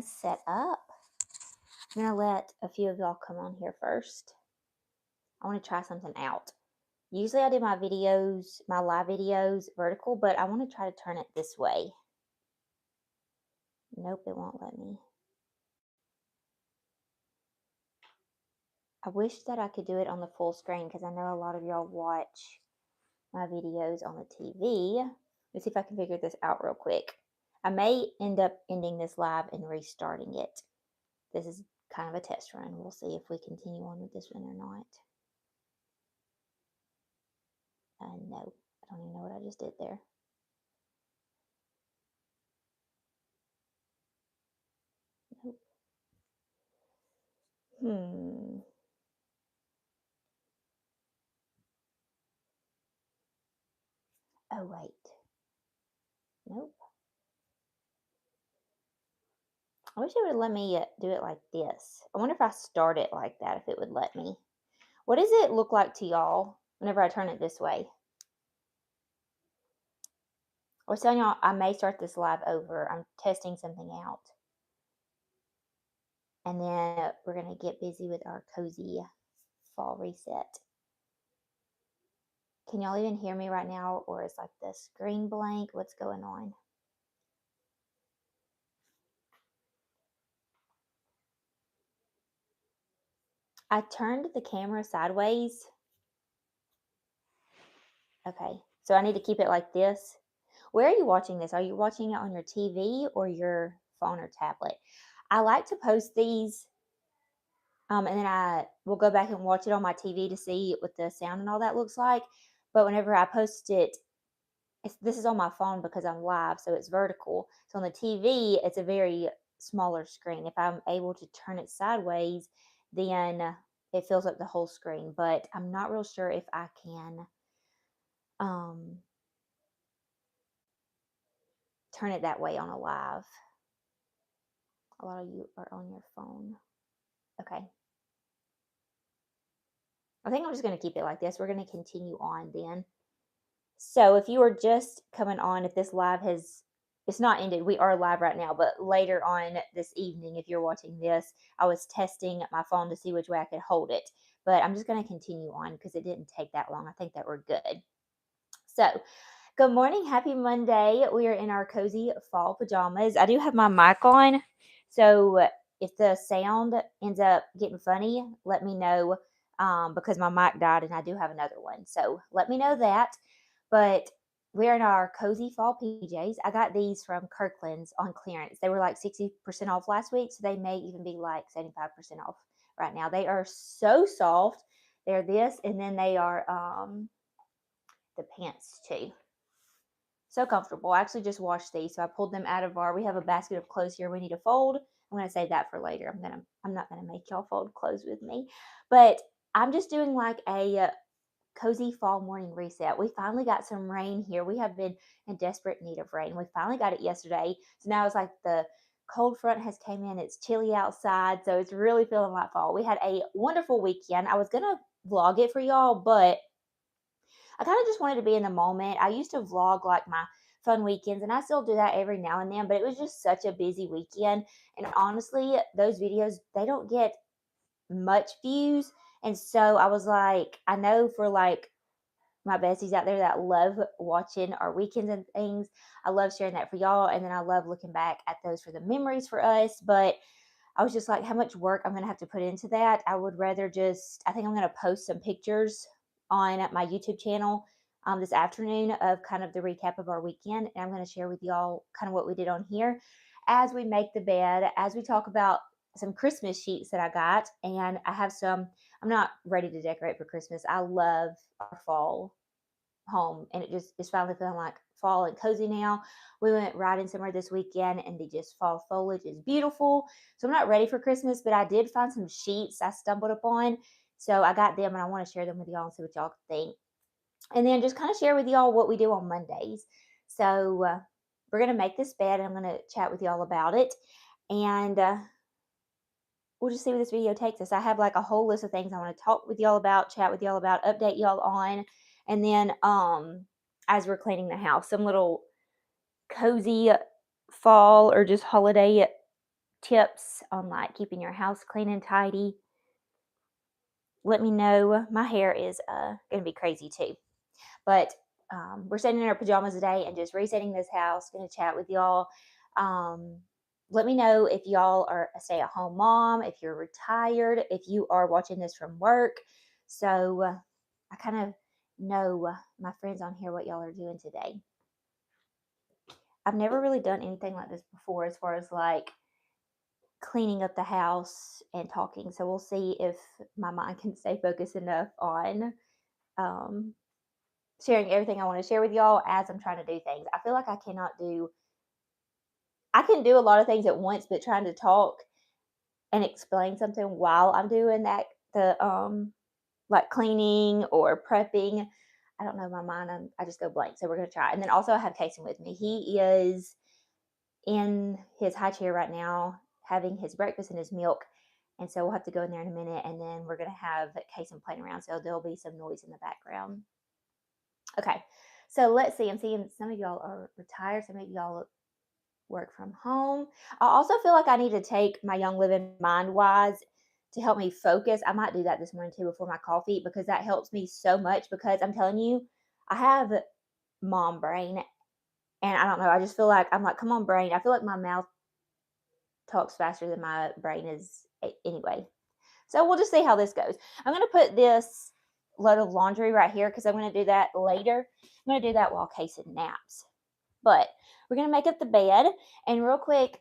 set up. I'm going to let a few of y'all come on here first. I want to try something out. Usually I do my videos, my live videos vertical, but I want to try to turn it this way. Nope, it won't let me. I wish that I could do it on the full screen because I know a lot of y'all watch my videos on the TV. Let's see if I can figure this out real quick. I may end up ending this live and restarting it. This is kind of a test run. We'll see if we continue on with this one or not. No, I don't even know what I just did there. Nope. Oh, wait. Nope. I wish it would let me do it like this. I wonder if I start it like that, if it would let me. What does it look like to y'all whenever I turn it this way? I was telling y'all I may start this live over. I'm testing something out. And then we're going to get busy with our cozy fall reset. Can y'all even hear me right now? Or is like the screen blank? What's going on? I turned the camera sideways. Okay, so I need to keep it like this. Where are you watching this? Are you watching it on your TV or your phone or tablet? I like to post these, and then I will go back and watch it on my TV to see what the sound and all that looks like. But whenever I post it, this is on my phone because I'm live, so it's vertical. So on the TV, it's a very smaller screen. If I'm able to turn it sideways, then it fills up the whole screen. But I'm not real sure if I can turn it that way on a live. A lot of you are on your phone. Okay. I think I'm just going to keep it like this. We're going to continue on then. So if you are just coming on, if this live it's not ended, we are live right now, but later on this evening, if you're watching this, I was testing my phone to see which way I could hold it. But I'm just going to continue on because it didn't take that long. I think that we're good. So good morning. Happy Monday. We are in our cozy fall pajamas. I do have my mic on. So if the sound ends up getting funny, let me know because my mic died and I do have another one. So let me know that. But we're in our cozy fall PJs. I got these from Kirkland's on clearance. They were like 60% off last week. So they may even be like 75% off right now. They are so soft. They're this, and then they are the pants too. So comfortable. I actually just washed these, so I pulled them out of we have a basket of clothes here we need to fold. I'm going to save that for later. I'm not going to make y'all fold clothes with me, but I'm just doing like a cozy fall morning reset. We finally got some rain here. We have been in desperate need of rain. We finally got it yesterday. So now it's like the cold front has came in. It's chilly outside, so it's really feeling like fall. We had a wonderful weekend. I was going to vlog it for y'all, but I kind of just wanted to be in the moment. I used to vlog like my fun weekends, and I still do that every now and then, but it was just such a busy weekend. And honestly, those videos, they don't get much views. And so I was like, I know for like my besties out there that love watching our weekends and things, I love sharing that for y'all. And then I love looking back at those for the memories for us. But I was just like, how much work I'm going to have to put into that. I would rather I think I'm going to post some pictures on my YouTube channel this afternoon of kind of the recap of our weekend. And I'm going to share with y'all kind of what we did on here as we make the bed, as we talk about some Christmas sheets that I got. And I have I'm not ready to decorate for Christmas. I love our fall home, and it's finally feeling like fall and cozy now. We went riding somewhere this weekend, and the just fall foliage is beautiful. So I'm not ready for Christmas, but I did find some sheets I stumbled upon. So I got them, and I want to share them with y'all and see what y'all think. And then just kind of share with y'all what we do on Mondays. So we're going to make this bed, and I'm going to chat with y'all about it. And we'll just see where this video takes us. I have like a whole list of things I want to talk with y'all about, chat with y'all about, update y'all on. And then as we're cleaning the house, some little cozy fall or just holiday tips on like keeping your house clean and tidy, let me know. My hair is gonna be crazy too. But we're sitting in our pajamas today and just resetting this house. Gonna chat with y'all. Um, Let me know if y'all are a stay at home mom, if you're retired, if you are watching this from work. So I kind of know my friends on here what y'all are doing today. I've never really done anything like this before as far as like cleaning up the house and talking. So we'll see if my mind can stay focused enough on um, sharing everything I want to share with y'all as I'm trying to do things. I feel like I can do a lot of things at once, but trying to talk and explain something while I'm doing that, like cleaning or prepping, I don't know, my mind, I just go blank. So we're going to try. And then also I have Kason with me. He is in his high chair right now, having his breakfast and his milk. And so we'll have to go in there in a minute. And then we're going to have Kason playing around. So there'll be some noise in the background. Okay. So let's see. I'm seeing some of y'all are retired. Some of y'all work from home. I also feel like I need to take my Young Living Mind Wise to help me focus. I might do that this morning too before my coffee because that helps me so much because I'm telling you, I have mom brain and I don't know. I just feel like I'm like, come on, brain. I feel like my mouth talks faster than my brain is anyway. So we'll just see how this goes. I'm going to put this load of laundry right here because I'm going to do that later. I'm going to do that while Kason naps. But we're going to make up the bed. And real quick,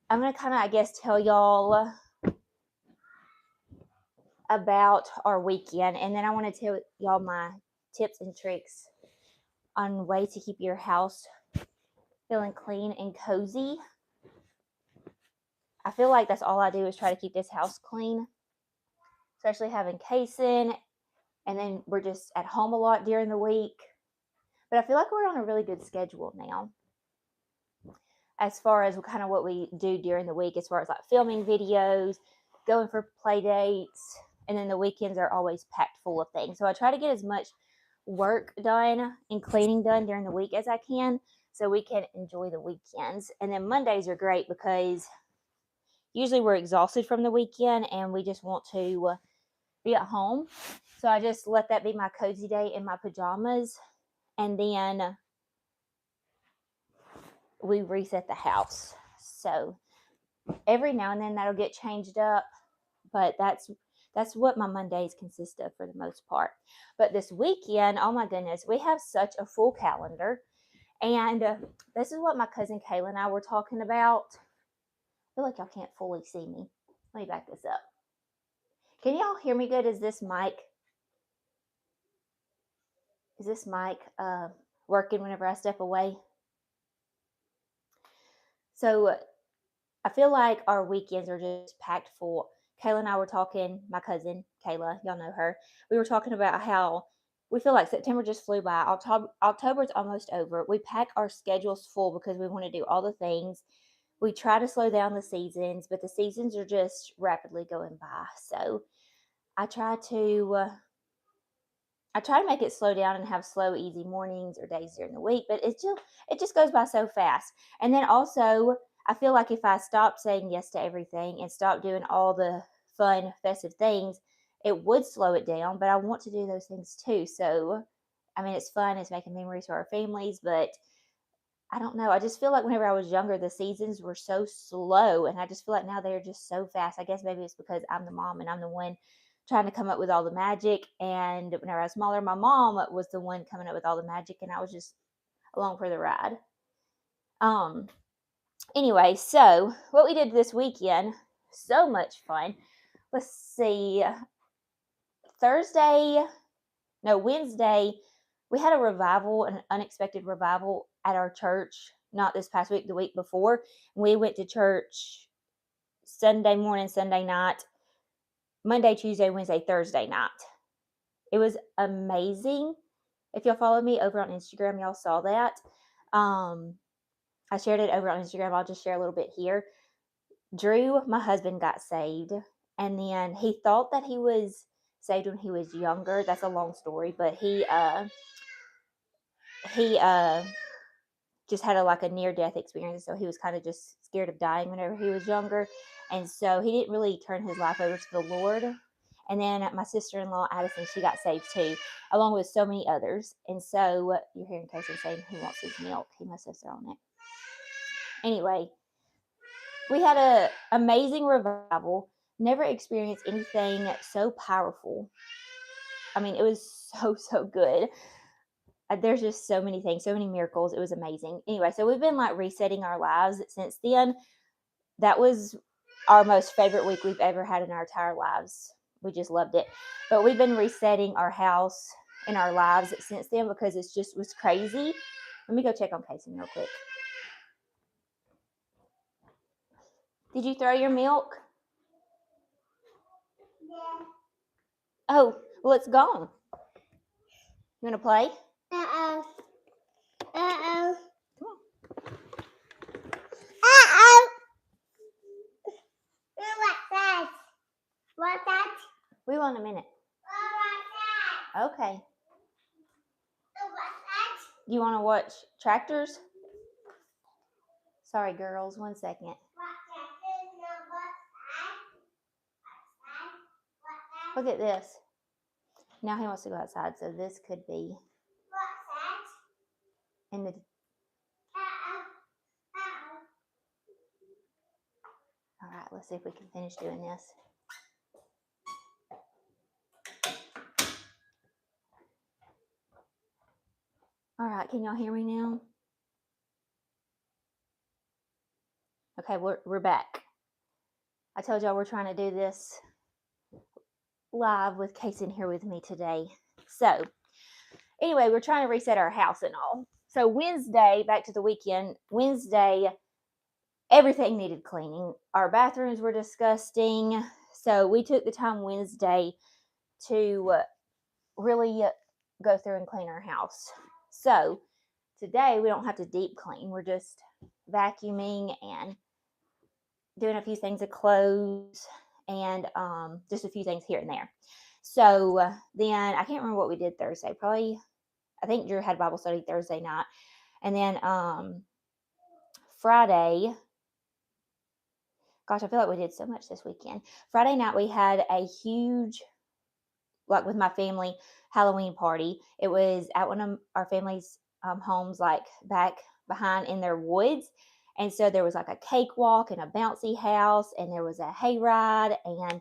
I'm going to kind of, I guess, tell y'all about our weekend. And then I want to tell y'all my tips and tricks on way to keep your house feeling clean and cozy. I feel like that's all I do is try to keep this house clean, especially having Kason. And then we're just at home a lot during the week. But I feel like we're on a really good schedule now as far as kind of what we do during the week, as far as like filming videos, going for play dates, and then the weekends are always packed full of things. So I try to get as much work done and cleaning done during the week as I can so we can enjoy the weekends. And then Mondays are great because usually we're exhausted from the weekend and we just want to be at home. So I just let that be my cozy day in my pajamas. And then we reset the house. So every now and then that'll get changed up, but that's what my Mondays consist of for the most part. But this weekend, oh my goodness, we have such a full calendar. And this is what my cousin Kayla and I were talking about. I feel like y'all can't fully see me. Let me back this up. Can y'all hear me good? Is this mic working whenever I step away? So I feel like our weekends are just packed full. Kayla and I were talking, my cousin Kayla, y'all know her. We were talking about how we feel like September just flew by. October's almost over. We pack our schedules full because we want to do all the things. We try to slow down the seasons, but the seasons are just rapidly going by. So I try to make it slow down and have slow, easy mornings or days during the week, but it just goes by so fast. And then also, I feel like if I stop saying yes to everything and stop doing all the fun, festive things, it would slow it down. But I want to do those things too. So, I mean, it's fun, it's making memories for our families, but I don't know. I just feel like whenever I was younger, the seasons were so slow, and I just feel like now they're just so fast. I guess maybe it's because I'm the mom and I'm the one trying to come up with all the magic. And whenever I was smaller, my mom was the one coming up with all the magic, and I was just along for the ride. Um. Anyway, so what we did this weekend, so much fun. Let's see. Wednesday, we had a revival, an unexpected revival at our church, not this past week, the week before. We went to church Sunday morning, Sunday night, Monday, Tuesday, Wednesday, Thursday night. It was amazing. If y'all follow me over on Instagram, y'all saw that. I shared it over on Instagram. I'll just share a little bit here. Drew, my husband, got saved, and then he thought that he was saved when he was younger. That's a long story, but he just had a near death experience. So he was kind of just scared of dying whenever he was younger. And so he didn't really turn his life over to the Lord. And then my sister-in-law, Addison, she got saved too, along with so many others. And so you're hearing Casey saying he wants his milk. He must have thrown it. Anyway, we had an amazing revival. Never experienced anything so powerful. I mean, it was so good. There's just so many things, so many miracles. It was amazing. Anyway, so we've been resetting our lives since then. That was our most favorite week we've ever had in our entire lives. We just loved it. But we've been resetting our house and our lives since then because it's just was crazy. Let me go check on Casey real quick. Did you throw your milk? Yeah. Oh, well, it's gone. You want to play? Uh-oh. Uh-oh. Come on. Uh-oh. What's that? What's that? We will in a minute. What's Okay. that? What's that? You want to watch tractors? Sorry, girls. 1 second. Look at this. Now he wants to go outside, so this could be in the. All right, let's see if we can finish doing this. All right, can y'all hear me now? Okay, we're back. I told y'all we're trying to do this live with Casey in here with me today. So, anyway, we're trying to reset our house and all. So Wednesday, back to the weekend, Wednesday, everything needed cleaning. Our bathrooms were disgusting. So we took the time Wednesday to really go through and clean our house. So today we don't have to deep clean. We're just vacuuming and doing a few things of clothes and just a few things here and there. So then I can't remember what we did Thursday. Probably, I think Drew had Bible study Thursday night. And then Friday, gosh, I feel like we did so much this weekend. Friday night we had a huge, with my family, Halloween party. It was at one of our family's homes, back behind in their woods. And so there was a cakewalk and a bouncy house, and there was a hayride, and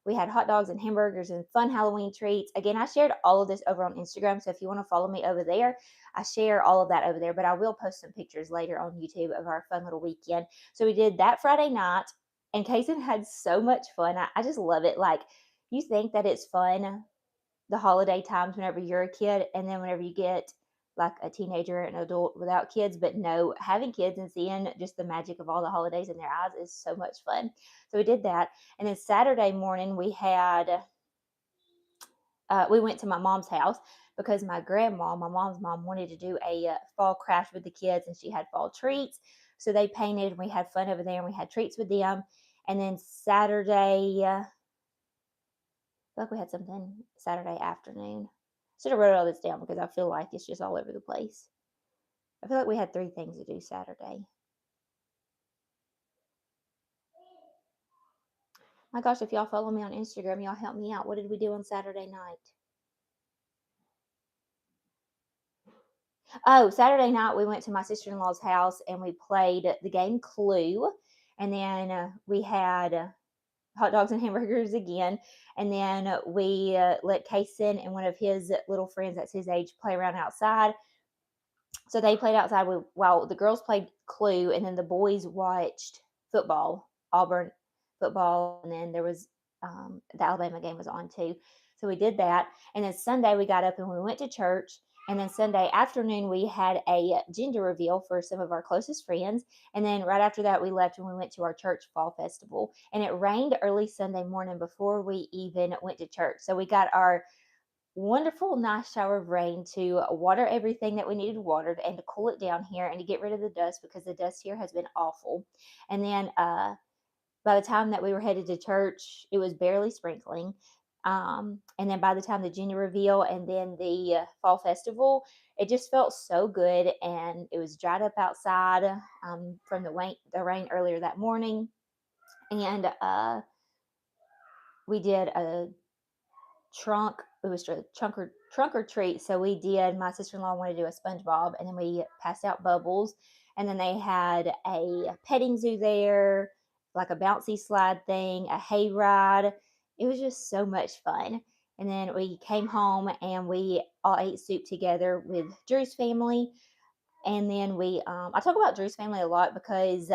we had hot dogs and hamburgers and fun Halloween treats. Again, I shared all of this over on Instagram, so if you want to follow me over there, I share all of that over there, but I will post some pictures later on YouTube of our fun little weekend. So we did that Friday night, and Kaysen had so much fun. I just love it. You think that it's fun the holiday times whenever you're a kid, and then whenever you get a teenager and adult without kids, but no, having kids and seeing just the magic of all the holidays in their eyes is so much fun. So we did that. And then Saturday morning we had we went to my mom's house because my grandma, my mom's mom, wanted to do a fall craft with the kids, and she had fall treats. So they painted, and we had fun over there, and we had treats with them. And then Saturday, we had something Saturday afternoon. Should have wrote all this down because I feel like it's just all over the place. I feel like we had 3 things to do Saturday. My gosh, if y'all follow me on Instagram, y'all help me out. What did we do on Saturday night? Oh, Saturday night we went to my sister-in-law's house and we played the game Clue. And then we had hot dogs and hamburgers again. And then we let Kaysen and one of his little friends that's his age play around outside. So they played outside while the girls played Clue, and then the boys watched football, Auburn football, and then there was the Alabama game was on too. So we did that, and then Sunday we got up and we went to church, and then Sunday afternoon we had a gender reveal for some of our closest friends, and then right after that we left and we went to our church fall festival, and it rained early Sunday morning before we even went to church. So we got our wonderful, nice shower of rain to water everything that we needed watered and to cool it down here and to get rid of the dust because the dust here has been awful. And then by the time that we were headed to church, it was barely sprinkling. And then by the time the junior reveal and then the fall festival, it just felt so good. And it was dried up outside from the rain earlier that morning. And we did a trunk. It was a trunk or treat. So we did. My sister in law wanted to do a SpongeBob, and then we passed out bubbles. And then they had a petting zoo there, like a bouncy slide thing, a hay ride. It was just so much fun. And then we came home and we all ate soup together with Drew's family. And then I talk about Drew's family a lot because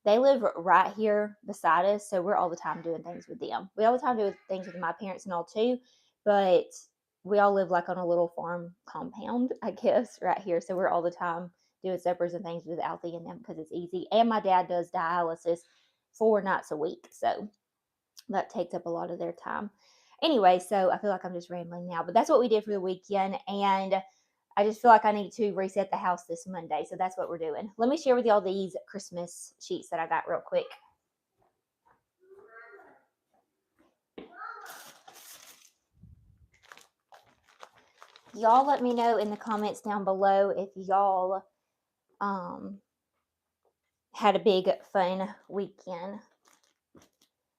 they live right here beside us. So we're all the time doing things with them. We all the time do things with my parents and all too. But we all live like on a little farm compound, I guess, right here. So we're all the time doing suppers and things with Alfie and them because it's easy. And my dad does dialysis 4 nights a week. So that takes up a lot of their time. Anyway, so I feel like I'm just rambling now, but that's what we did for the weekend. And I just feel like I need to reset the house this Monday. So that's what we're doing. Let me share with y'all these Christmas sheets that I got real quick. Y'all let me know in the comments down below if y'all had a big fun weekend.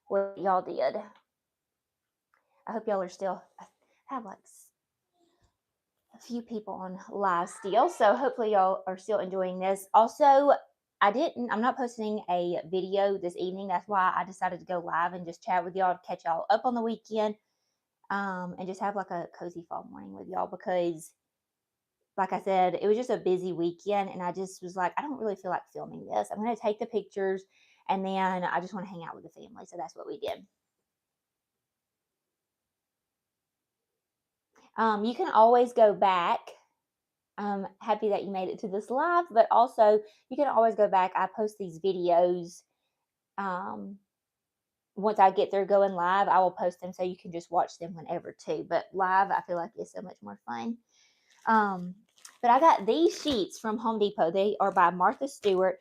What y'all did. I hope y'all are still, I have like a few people on live still, so hopefully y'all are still enjoying this. Also, I'm not posting a video this evening. That's why I decided to go live and just chat with y'all to catch y'all up on the weekend, and just have like a cozy fall morning with y'all because, like I said, it was just a busy weekend, and I just was like, I don't really feel like filming this. I'm going to take the pictures, and then I just want to hang out with the family, so that's what we did. You can always go back. I'm happy that you made it to this live, but also you can always go back. I post these videos. Um, Once I get there going live, I will post them so you can just watch them whenever too. But live, I feel like is so much more fun. Um, but I got these sheets from Home Depot. They are by Martha Stewart,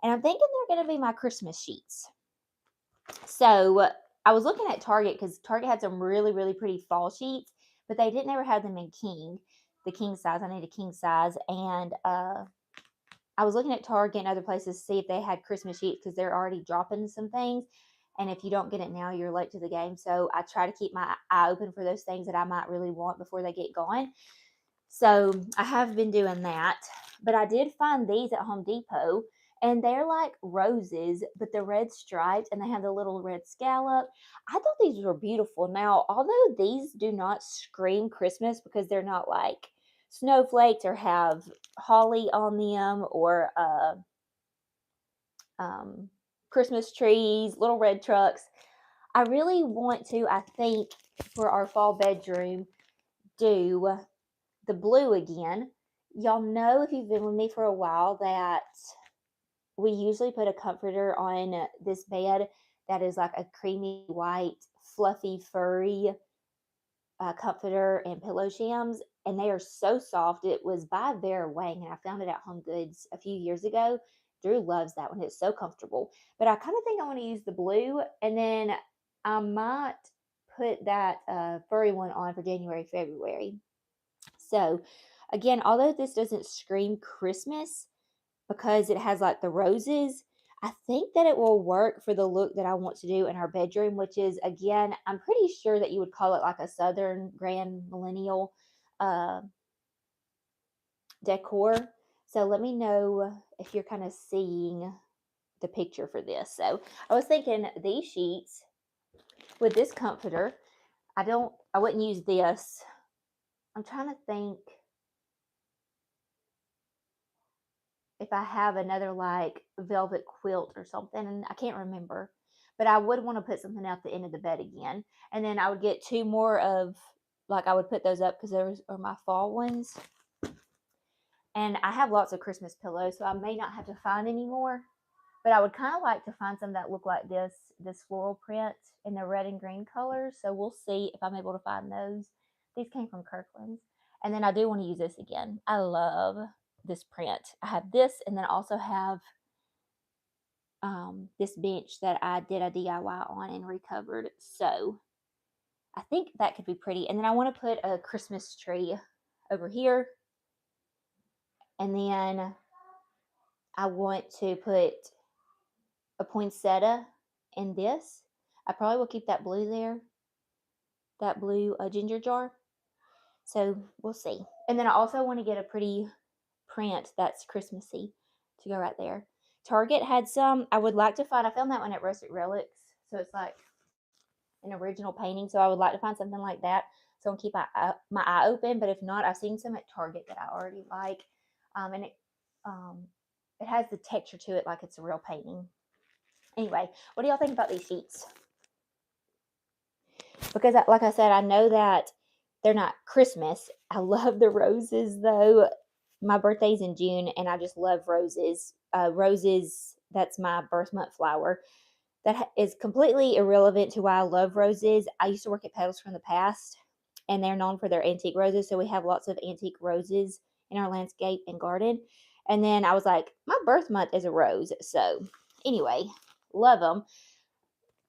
and I'm thinking they're going to be my Christmas sheets. So I was looking at Target because Target had some really, really pretty fall sheets, but they didn't ever have them in the king size. I need a king size, and I was looking at Target and other places to see if they had Christmas sheets because they're already dropping some things. And if you don't get it now, you're late to the game. So I try to keep my eye open for those things that I might really want before they get gone. So I have been doing that. But I did find these at Home Depot. And they're like roses, but they're red striped and they have the little red scallop. I thought these were beautiful. Now, although these do not scream Christmas because they're not like snowflakes or have holly on them or um, Christmas trees, little red trucks. I really want to, I think, for our fall bedroom, do the blue again. Y'all know if you've been with me for a while that we usually put a comforter on this bed that is like a creamy white, fluffy, furry comforter and pillow shams, and they are so soft. It was by Vera Wang, and I found it at Home Goods a few years ago. Drew loves that one. It's so comfortable. But I kind of think I want to use the blue, and then I might put that furry one on for January, February. So, again, although this doesn't scream Christmas because it has like the roses, I think that it will work for the look that I want to do in our bedroom, which is, again, I'm pretty sure that you would call it like a Southern Grand Millennial uh, decor. So let me know if you're kind of seeing the picture for this. So I was thinking these sheets with this comforter, I wouldn't use this. I'm trying to think if I have another like velvet quilt or something, and I can't remember. But I would want to put something at the end of the bed again. And then I would get two more of, like, I would put those up because those are my fall ones. And I have lots of Christmas pillows, so I may not have to find any more. But I would kind of like to find some that look like this floral print in the red and green colors. So we'll see if I'm able to find those. These came from Kirkland's. And then I do want to use this again. I love this print. I have this, and then I also have this bench that I did a DIY on and recovered. So I think that could be pretty. And then I want to put a Christmas tree over here. And then I want to put a poinsettia in this. I probably will keep that blue there, that blue ginger jar. So we'll see. And then I also want to get a pretty print that's Christmassy to go right there. Target had some. I would like to find. I found that one at Rustic Relics. So it's like an original painting. So I would like to find something like that. So I'll keep my eye open. But if not, I've seen some at Target that I already like, and um, it has the texture to it like it's a real painting. Anyway, what do y'all think about these sheets? Because, like I said, I know that they're not Christmas. I love the roses, though. My birthday's in June, and I just love roses. Roses, that's my birth month flower. That is completely irrelevant to why I love roses. I used to work at Petals from the Past, and they're known for their antique roses. So we have lots of antique roses in our landscape and garden. And then I was like, my birth month is a rose. So anyway, love them.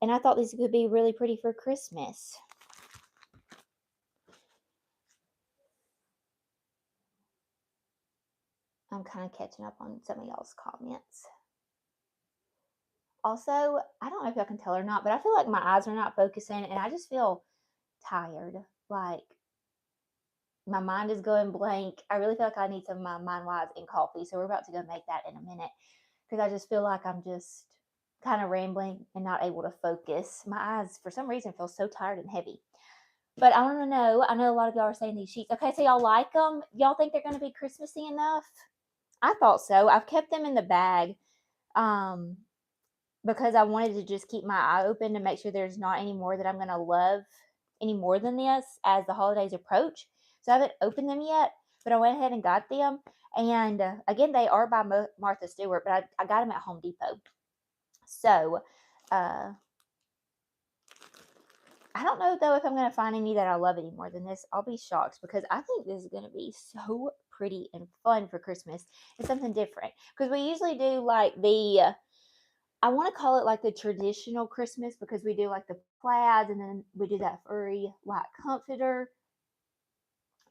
And I thought these could be really pretty for Christmas. I'm kind of catching up on some of y'all's comments. Also, I don't know if y'all can tell or not, but I feel like my eyes are not focusing and I just feel tired. Like my mind is going blank. I really feel like I need some of my Mind Wise and coffee. So we're about to go make that in a minute because I just feel like I'm just kind of rambling and not able to focus. My eyes, for some reason, feel so tired and heavy. But I want to know. I know a lot of y'all are saying these sheets. Okay, so y'all like them? Y'all think they're going to be Christmassy enough? I thought so. I've kept them in the bag um, because I wanted to just keep my eye open to make sure there's not any more that I'm going to love any more than this as the holidays approach. So I haven't opened them yet, but I went ahead and got them. And again, they are by Martha Stewart, but I got them at Home Depot. So uh, I don't know though if I'm going to find any that I love any more than this. I'll be shocked because I think this is going to be so pretty and fun for Christmas. It's something different because we usually do like I want to call it like the traditional Christmas because we do like the plaids and then we do that furry white comforter.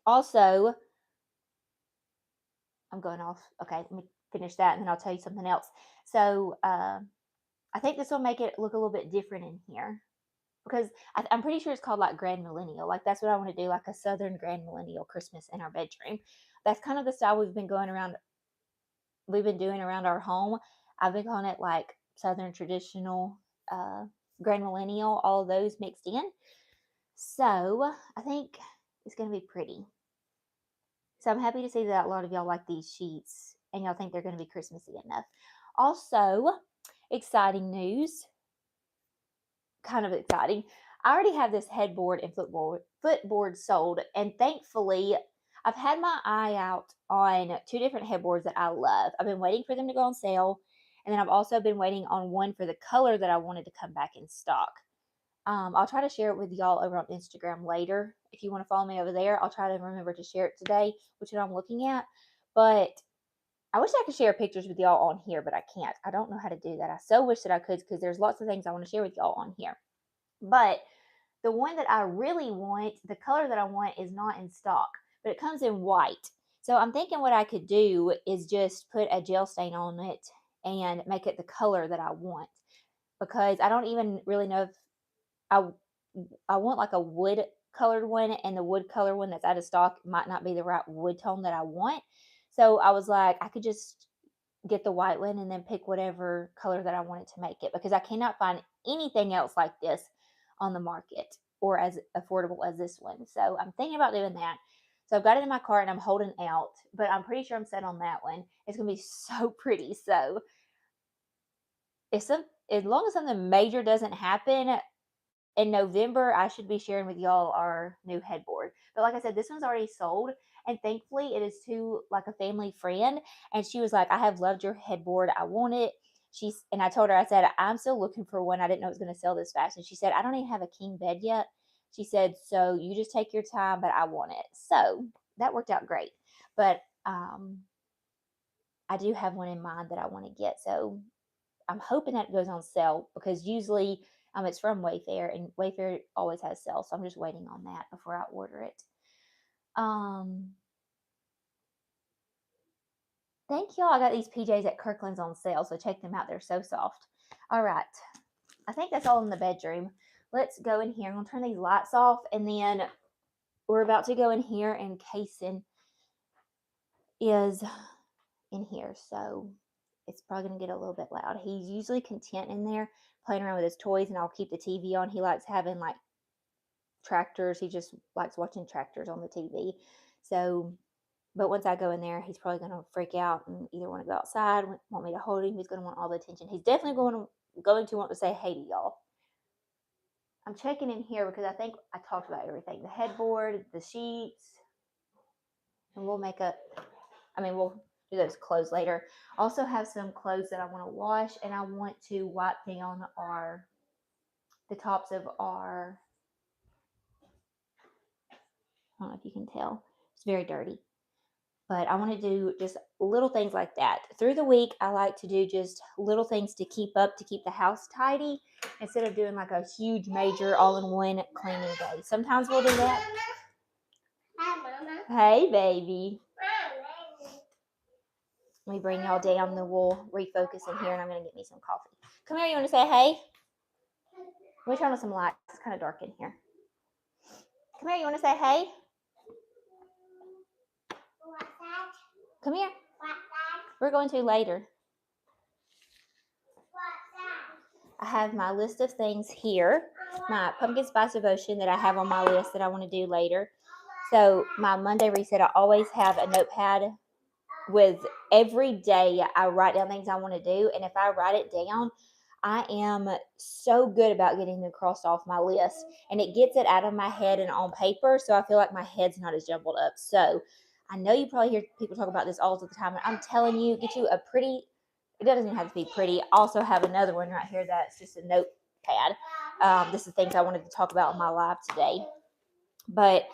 Also, I'm going off. Okay, let me finish that and then I'll tell you something else. So I think this will make it look a little bit different in here because I'm pretty sure it's called like Grand Millennial. Like that's what I want to do, like a Southern Grand Millennial Christmas in our bedroom. That's kind of the style we've been doing around our home. I've been calling it like Southern traditional, uh, Grand Millennial, all of those mixed in. So I think it's going to be pretty. So I'm happy to see that a lot of y'all like these sheets and y'all think they're going to be Christmassy enough. Also, exciting news, kind of exciting. I already have this headboard and footboard sold, and thankfully, I've had my eye out on two different headboards that I love. I've been waiting for them to go on sale, and then I've also been waiting on one for the color that I wanted to come back in stock. I'll try to share it with y'all over on Instagram later. If you want to follow me over there, I'll try to remember to share it today, which one I'm looking at. But I wish I could share pictures with y'all on here, but I can't. I don't know how to do that. I so wish that I could because there's lots of things I want to share with y'all on here. But the one that I really want, the color that I want is not in stock, but it comes in white. So I'm thinking what I could do is just put a gel stain on it and make it the color that I want because I don't even really know if I I want like a wood colored one, and the wood color one that's out of stock might not be the right wood tone that I want. So I was like, I could just get the white one and then pick whatever color that I wanted to make it because I cannot find anything else like this on the market or as affordable as this one. So I'm thinking about doing that. So I've got it in my cart and I'm holding out, but I'm pretty sure I'm set on that one. It's gonna be so pretty. So as long as something major doesn't happen, in November, I should be sharing with y'all our new headboard. But like I said, this one's already sold, and thankfully, it is to like a family friend. And she was like, "I have loved your headboard. I want it." And I told her, I said, "I'm still looking for one. I didn't know it was going to sell this fast." And she said, "I don't even have a king bed yet." She said, "So you just take your time, but I want it." So that worked out great. But I do have one in mind that I want to get. So I'm hoping that it goes on sale because usually It's from Wayfair, and Wayfair always has sales, so I'm just waiting on that before I order it. Um, Thank y'all. I got these PJs at Kirkland's on sale, so check them out. They're so soft. All right. I think that's all in the bedroom. Let's go in here. I'm going to turn these lights off, and then we're about to go in here, and Kason is in here, so it's probably going to get a little bit loud. He's usually content in there playing around with his toys, and I'll keep the TV on. He likes having like tractors. He just likes watching tractors on the TV. So, but once I go in there, he's probably going to freak out and either want to go outside, want me to hold him. He's going to want all the attention. He's definitely going to want to say hey to y'all. I'm checking in here because I think I talked about everything. The headboard, the sheets, and we'll do those clothes later. Also have some clothes that I want to wash, and I want to wipe down the tops of our, I don't know if you can tell, it's very dirty. But I want to do just little things like that. Through the week, I like to do just little things to keep the house tidy instead of doing like a huge, major, all-in-one cleaning day. Sometimes we'll do that. Hi, Mama. Hey, baby. Hi, Let me bring y'all down, then we'll refocus in here, and I'm going to get me some coffee. Come here, you want to say hey? Let me turn on some lights. It's kind of dark in here. Come here, you want to say hey? What's that? Come here. What's that? We're going to later. What's that? I have my list of things here. My pumpkin spice devotion that I have on my list that I want to do later. So my Monday reset, I always have a notepad with every day I write down things I want to do. And if I write it down, I am so good about getting them crossed off my list. And it gets it out of my head and on paper. So I feel like my head's not as jumbled up. So I know you probably hear people talk about this all the time. And I'm telling you, get you a pretty, it doesn't even have to be pretty. I also have another one right here that's just a notepad. This is things I wanted to talk about in my live today. But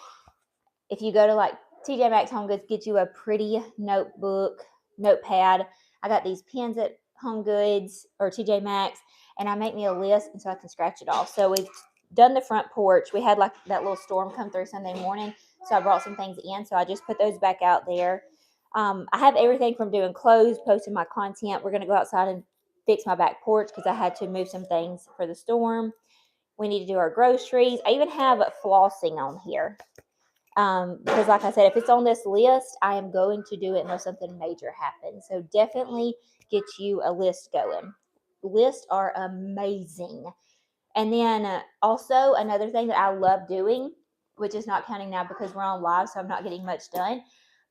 if you go to like TJ Maxx Home Goods, get you a pretty notepad. I got these pens at Home Goods or TJ Maxx, and I make me a list, and so I can scratch it off. So we've done the front porch. We had like that little storm come through Sunday morning, so I brought some things in. So I just put those back out there. I have everything from doing clothes, posting my content. We're going to go outside and fix my back porch because I had to move some things for the storm. We need to do our groceries. I even have flossing on here. Because like I said, if it's on this list, I am going to do it unless something major happens. So definitely get you a list going. Lists are amazing. And then also another thing that I love doing, which is not counting now because we're on live, so I'm not getting much done.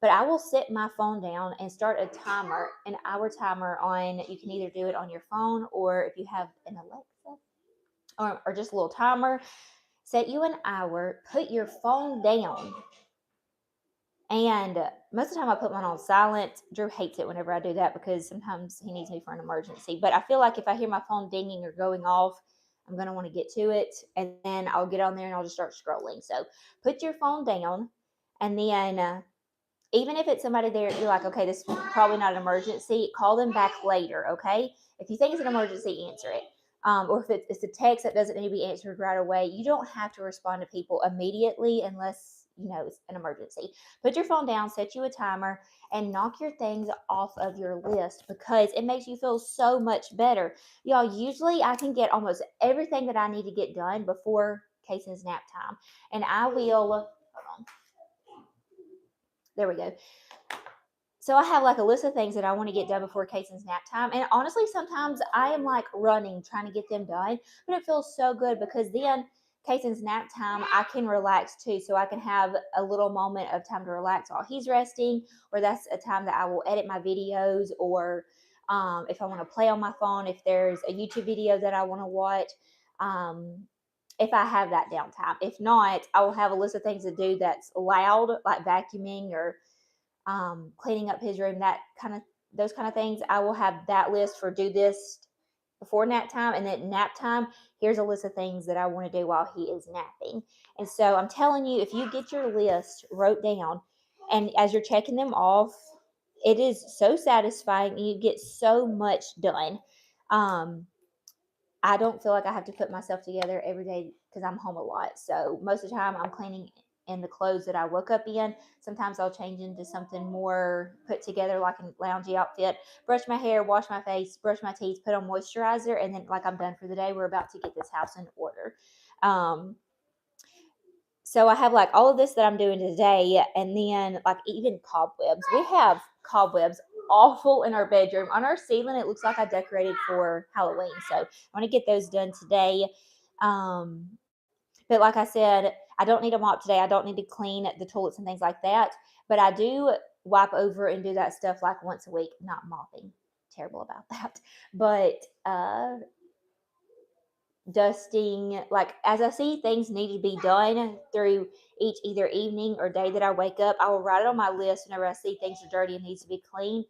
But I will set my phone down and start a timer, an hour timer on, you can either do it on your phone or if you have an Alexa or just a little timer, set you an hour, put your phone down. And most of the time I put mine on silent. Drew hates it whenever I do that because sometimes he needs me for an emergency. But I feel like if I hear my phone dinging or going off, I'm going to want to get to it. And then I'll get on there and I'll just start scrolling. So put your phone down. And then even if it's somebody there, you're like, okay, this is probably not an emergency, call them back later, okay? If you think it's an emergency, answer it. Or if it's a text that doesn't need to be answered right away, you don't have to respond to people immediately unless it's an emergency. Put your phone down, set you a timer, and knock your things off of your list because it makes you feel so much better. Y'all, usually I can get almost everything that I need to get done before Kayson's nap time. And I will, hold on. There we go. So I have like a list of things that I want to get done before Kayson's nap time. And honestly, sometimes I am like running, trying to get them done. But it feels so good because then Kayson's nap time, I can relax too. So I can have a little moment of time to relax while he's resting. Or that's a time that I will edit my videos. Or if I want to play on my phone, if there's a YouTube video that I want to watch. If I have that downtime. If not, I will have a list of things to do that's loud, like vacuuming or cleaning up his room, those kind of things. I will have that list for do this before nap time, and then nap time, here's a list of things that I want to do while he is napping. And so I'm telling you, if you get your list wrote down, and as you're checking them off, it is so satisfying and you get so much done. I don't feel like I have to put myself together every day because I'm home a lot. So most of the time I'm cleaning in the clothes that I woke up in. Sometimes I'll change into something more put together, like a loungy outfit, brush my hair, wash my face, brush my teeth, put on moisturizer, and then like I'm done for the day. We're about to get this house in order. Um, so I have like all of this that I'm doing today, and then like even cobwebs. We have cobwebs awful in our bedroom. On our ceiling, it looks like I decorated for Halloween. So I want to get those done today. Um, but like I said, I don't need a mop today. I don't need to clean the toilets and things like that. But I do wipe over and do that stuff like once a week, not mopping. Terrible about that. But dusting, like as I see things need to be done through each either evening or day that I wake up, I will write it on my list whenever I see things are dirty and needs to be clean.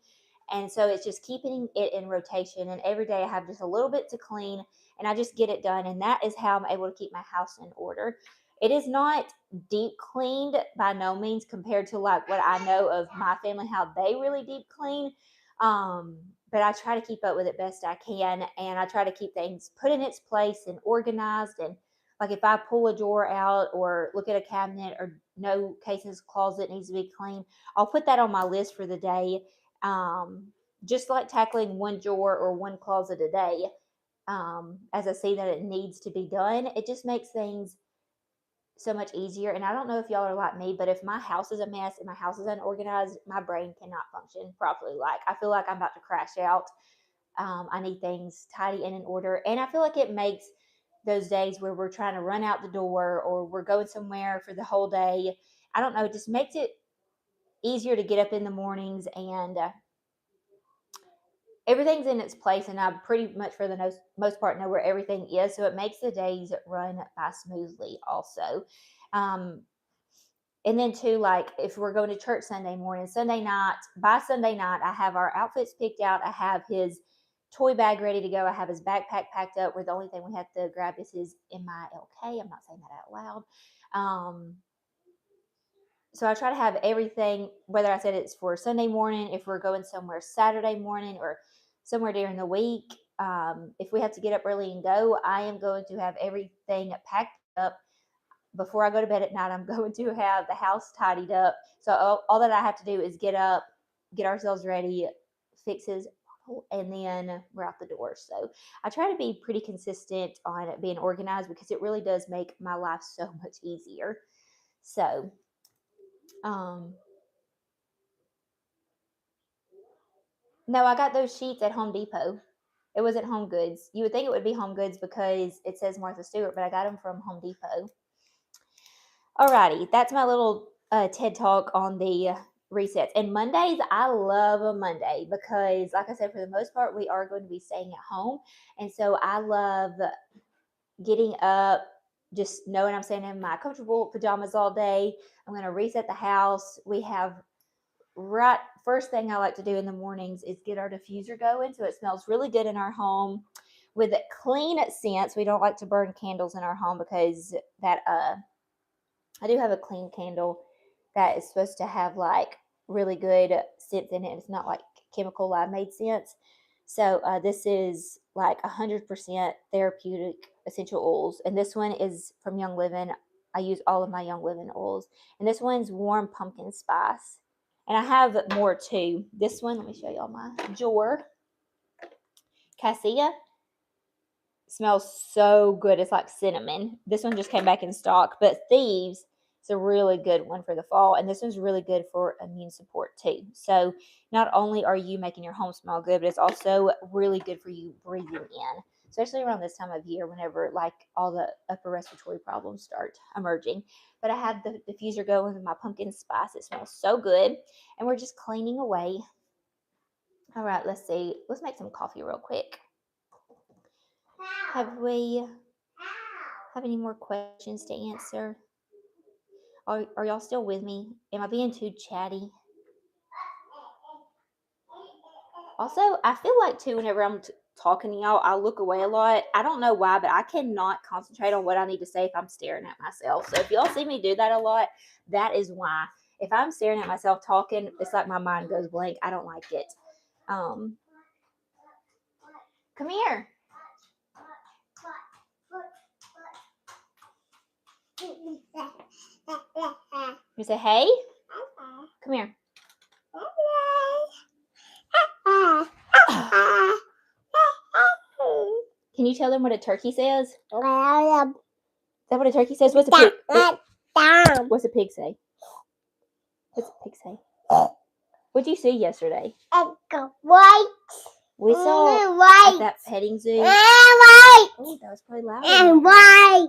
And so it's just keeping it in rotation, and every day I have just a little bit to clean, and I just get it done, and that is how I'm able to keep my house in order. It is not deep cleaned by no means compared to like what I know of my family, how they really deep clean. um but I try to keep up with it best I can, and I try to keep things put in its place and organized. And like if I pull a drawer out or look at a cabinet or no cases closet needs to be clean, I'll put that on my list for the day. um, just like tackling one drawer or one closet a day. As I see that it needs to be done, it just makes things so much easier. And I don't know if y'all are like me, but if my house is a mess and my house is unorganized, my brain cannot function properly. Like I feel like I'm about to crash out. I need things tidy and in order. And I feel like it makes those days where we're trying to run out the door or we're going somewhere for the whole day, I don't know, it just makes it easier to get up in the mornings, and everything's in its place. And I pretty much for the most part know where everything is. So it makes the days run by smoothly also. Um, and then too, like if we're going to church Sunday morning, Sunday night, by Sunday night, I have our outfits picked out. I have his toy bag ready to go. I have his backpack packed up. Where the only thing we have to grab is his MILK. I'm not saying that out loud. Um, so I try to have everything, whether I said it's for Sunday morning, if we're going somewhere Saturday morning, or somewhere during the week. If we have to get up early and go, I am going to have everything packed up before I go to bed at night. I'm going to have the house tidied up. So all that I have to do is get up, get ourselves ready, fix his bottle, and then we're out the door. So I try to be pretty consistent on being organized because it really does make my life so much easier. So, um, no, I got those sheets at Home Depot. It wasn't Home Goods. You would think it would be Home Goods because it says Martha Stewart, but I got them from Home Depot. Alrighty, that's my little TED talk on the resets. And Mondays, I love a Monday because, like I said, for the most part, we are going to be staying at home. And so I love getting up, just knowing I'm staying in my comfortable pajamas all day. I'm going to reset the house. We have right first thing I like to do in the mornings is get our diffuser going so it smells really good in our home with clean scents. We don't like to burn candles in our home because that I do have a clean candle that is supposed to have like really good scents in it. It's not like chemical lab made scents. So this is like 100% therapeutic essential oils, and this one is from Young Living. I use all of my Young Living oils, and this one's warm pumpkin spice. And I have more too. This one, let me show y'all my drawer. Cassia smells so good. It's like cinnamon. This one just came back in stock, but Thieves is a really good one for the fall, and this one's really good for immune support too. So not only are you making your home smell good, but it's also really good for you breathing in, especially around this time of year whenever like all the upper respiratory problems start emerging. But I have the diffuser going with my pumpkin spice. It smells so good, and we're just cleaning away. All right, let's see. Let's make some coffee real quick. Have we have any more questions to answer? Are y'all still with me? Am I being too chatty? Also, I feel like too, whenever I'm talking to y'all, I look away a lot. I don't know why, but I cannot concentrate on what I need to say if I'm staring at myself. So if y'all see me do that a lot, that is why. If I'm staring at myself talking, it's like my mind goes blank. I don't like it. Um, come here. You say hey? Come here. Can you tell them what a turkey says? Is that what a turkey says? What's a pig? What's a pig say? What's a pig say? What'd you see yesterday? White. We saw White. at that petting zoo. White. Oh, that was probably loud. And white.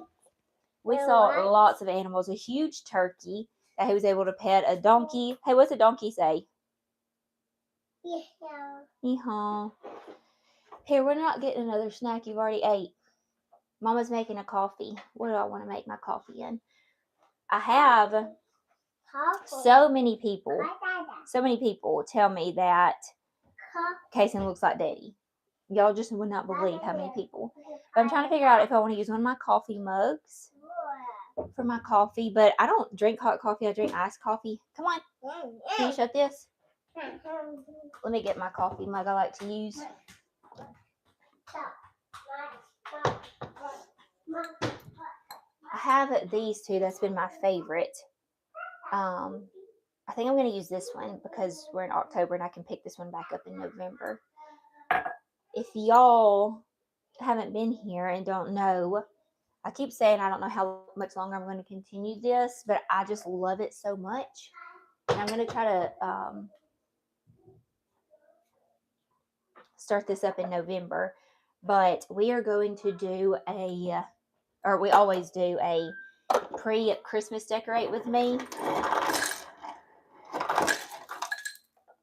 We saw lots of animals. A huge turkey that he was able to pet. A donkey. Hey, what's a donkey say? Yeehaw. Here, we're not getting another snack. You've already ate. Mama's making a coffee. What do I want to make my coffee in? I have so many people tell me that Kason looks like Daddy. Y'all just would not believe how many people. But I'm trying to figure out if I want to use one of my coffee mugs for my coffee. But I don't drink hot coffee. I drink iced coffee. Come on. Can you shut this? Let me get my coffee mug I like to use. I have these two. That's been my favorite. I think I'm going to use this one because we're in October and I can pick this one back up in November. If y'all haven't been here and don't know, I keep saying I don't know how much longer I'm going to continue this, but I just love it so much. And I'm going to try to start this up in November. But we are going to do we always do a pre-Christmas decorate with me.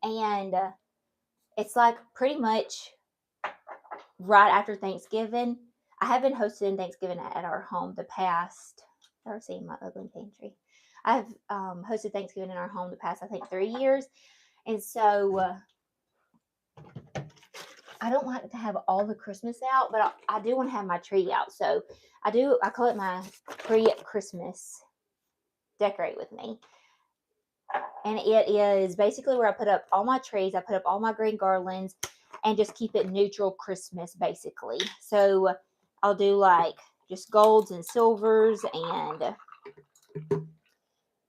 And it's like pretty much right after Thanksgiving. I have been hosting Thanksgiving at our home the past. I've seen my ugly pantry. I've hosted Thanksgiving in our home the past, I think, 3 years. And so I don't like to have all the Christmas out, but I do want to have my tree out. So I call it my pre-Christmas decorate with me. And it is basically where I put up all my trees. I put up all my green garlands and just keep it neutral Christmas, basically. So I'll do like just golds and silvers and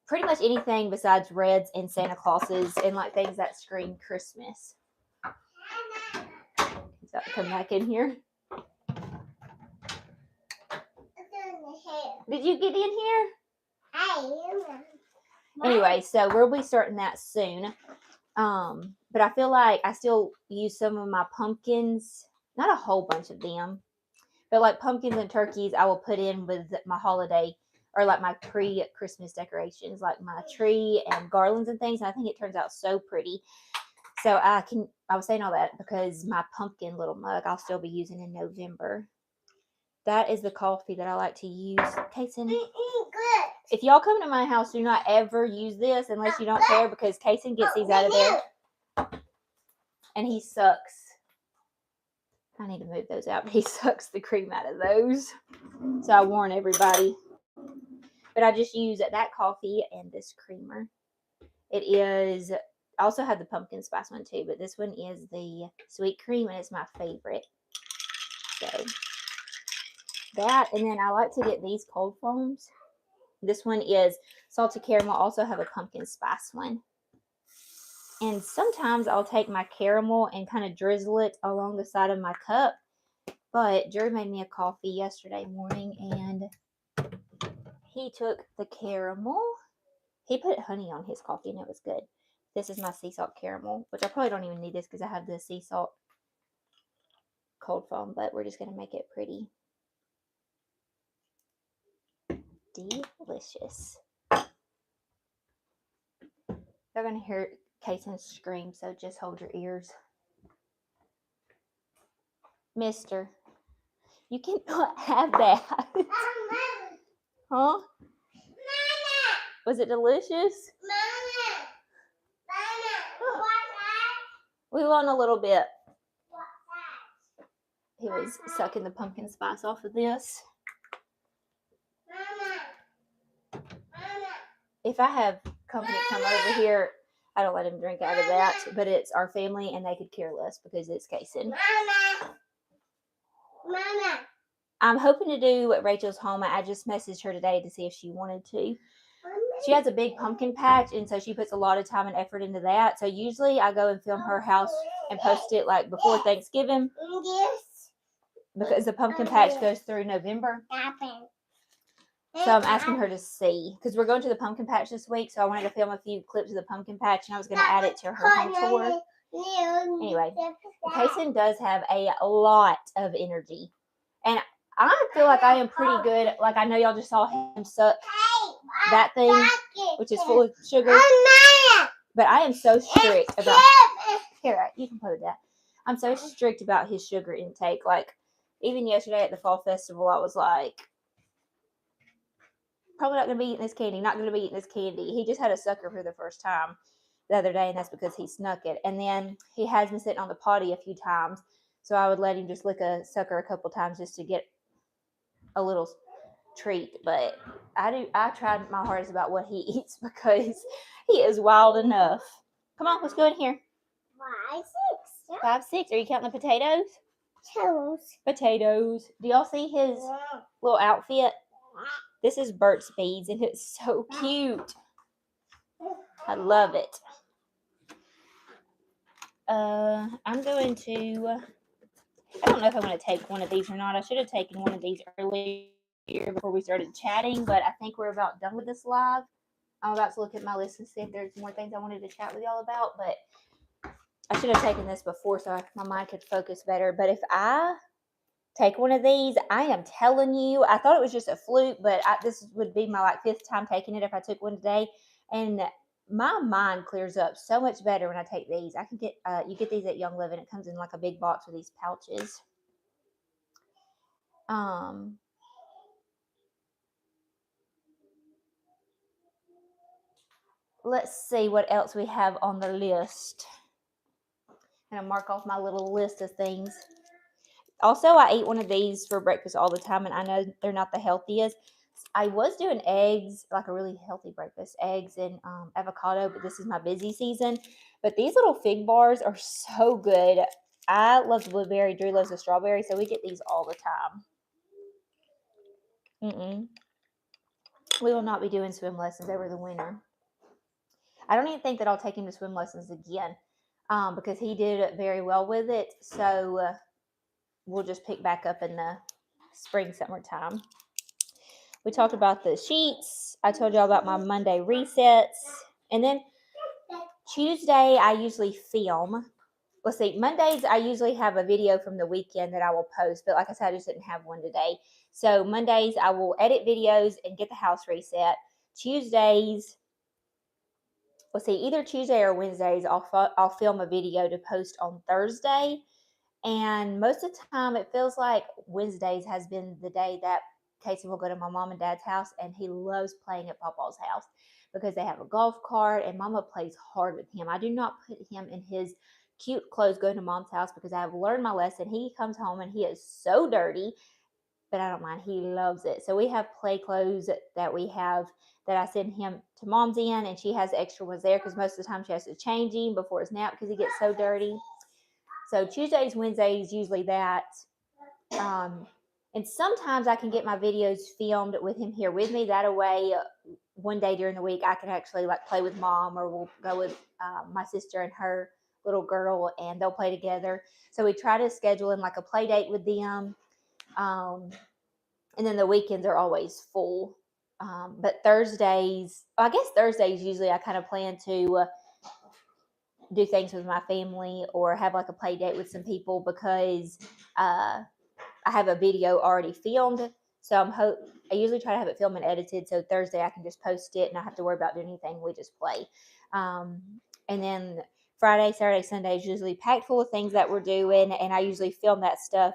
pretty much anything besides reds and Santa Clauses and like things that scream Christmas. So come back in here. Did you get in here? Anyway, so we'll be starting that soon. But I feel like I still use some of my pumpkins, not a whole bunch of them, but like pumpkins and turkeys I will put in with my holiday or like my pre-Christmas decorations, like my tree and garlands and things. And I think it turns out so pretty. So I was saying all that because my pumpkin little mug I'll still be using in November. That is the coffee that I like to use. Kason, if y'all come to my house, do not ever use this unless you don't care because Kason gets these out of there. And he sucks. I need to move those out. But he sucks the cream out of those. So I warn everybody. But I just use that coffee and this creamer. It is, I also have the pumpkin spice one too, but this one is the sweet cream and it's my favorite. So that, and then I like to get these cold foams. This one is salted caramel. I also have a pumpkin spice one. And sometimes I'll take my caramel and kind of drizzle it along the side of my cup. But Drew made me a coffee yesterday morning and he took the caramel. He put honey on his coffee and it was good. This is my sea salt caramel, which I probably don't even need this because I have the sea salt cold foam, but we're just going to make it pretty. Delicious. They're going to hear Kason scream, so just hold your ears. Mister, you cannot have that. Huh? Was it delicious? We want a little bit. He was sucking the pumpkin spice off of this. If I have company come over here, I don't let him drink out of that, but it's our family and they could care less because it's Kason. I'm hoping to do Rachel's home. I just messaged her today to see if she wanted to. she has a big pumpkin patch, and so she puts a lot of time and effort into that. So usually I go and film her house and post it like before Thanksgiving because the pumpkin patch goes through November. So I'm asking her to see because we're going to the pumpkin patch this week. So I wanted to film a few clips of the pumpkin patch, and I was going to add it to her home tour. Anyway, Kason does have a lot of energy, and I feel like I am pretty good. Like I know y'all just saw him suck that thing, which is full of sugar. But I am so strict about. Here, you can play with that. I'm so strict about his sugar intake. Like even yesterday at the fall festival, I was like, probably not going to be eating this candy. Not going to be eating this candy. He just had a sucker for the first time the other day, and that's because he snuck it. And then he has been sitting on the potty a few times, so I would let him just lick a sucker a couple times just to get a little treat. But I tried my hardest about what he eats because he is wild enough. Come on, let's go in here. 5, 6. 5, 6. Are you counting the potatoes? Potatoes. Do y'all see his little outfit? This is Burt's Beads, and it's so cute. I love it. I'm going to. I don't know if I'm going to take one of these or not. I should have taken one of these earlier before we started chatting, but I think we're about done with this live. I'm about to look at my list and see if there's more things I wanted to chat with y'all about, but I should have taken this before so my mind could focus better. But if I take one of these, I am telling you, I thought it was just a fluke, but this would be my 5th time taking it if I took one today, and my mind clears up so much better when I take these. I can get you get these at Young Living. It comes in like a big box with these pouches. Let's see what else we have on the list. I'm gonna mark off my little list of things. Also, I eat one of these for breakfast all the time, and I know they're not the healthiest. I was doing eggs, like a really healthy breakfast, eggs and avocado, but this is my busy season. But these little fig bars are so good. I love the blueberry. Drew loves the strawberry, so we get these all the time. We will not be doing swim lessons over the winter. I don't even think that I'll take him to swim lessons again because he did very well with it. So we'll just pick back up in the spring, summertime. We talked about the sheets. I told y'all about my Monday resets. And then Tuesday, I usually film. Let's see, Mondays, I usually have a video from the weekend that I will post. But like I said, I just didn't have one today. So Mondays, I will edit videos and get the house reset. Tuesdays, let's see, either Tuesday or Wednesdays, I'll film a video to post on Thursday. And most of the time, it feels like Wednesdays has been the day that Casey will go to my mom and dad's house, and he loves playing at Papa's house because they have a golf cart, and Mama plays hard with him. I do not put him in his cute clothes going to Mom's house because I have learned my lesson. He comes home, and he is so dirty, but I don't mind. He loves it. So we have play clothes that we have that I send him to Mom's in, and she has extra ones there because most of the time she has to change him before his nap because he gets so dirty. So Tuesdays, Wednesdays, usually that. And sometimes I can get my videos filmed with him here with me. That way, one day during the week, I can actually play with Mom, or we'll go with my sister and her little girl, and they'll play together. So we try to schedule in a play date with them. And then the weekends are always full. But Thursdays, I guess Thursdays usually I kind of plan to do things with my family or have a play date with some people because I have a video already filmed. So I usually try to have it filmed and edited. So Thursday I can just post it and not have to worry about doing anything. We just play. And then Friday, Saturday, Sunday is usually packed full of things that we're doing. And I usually film that stuff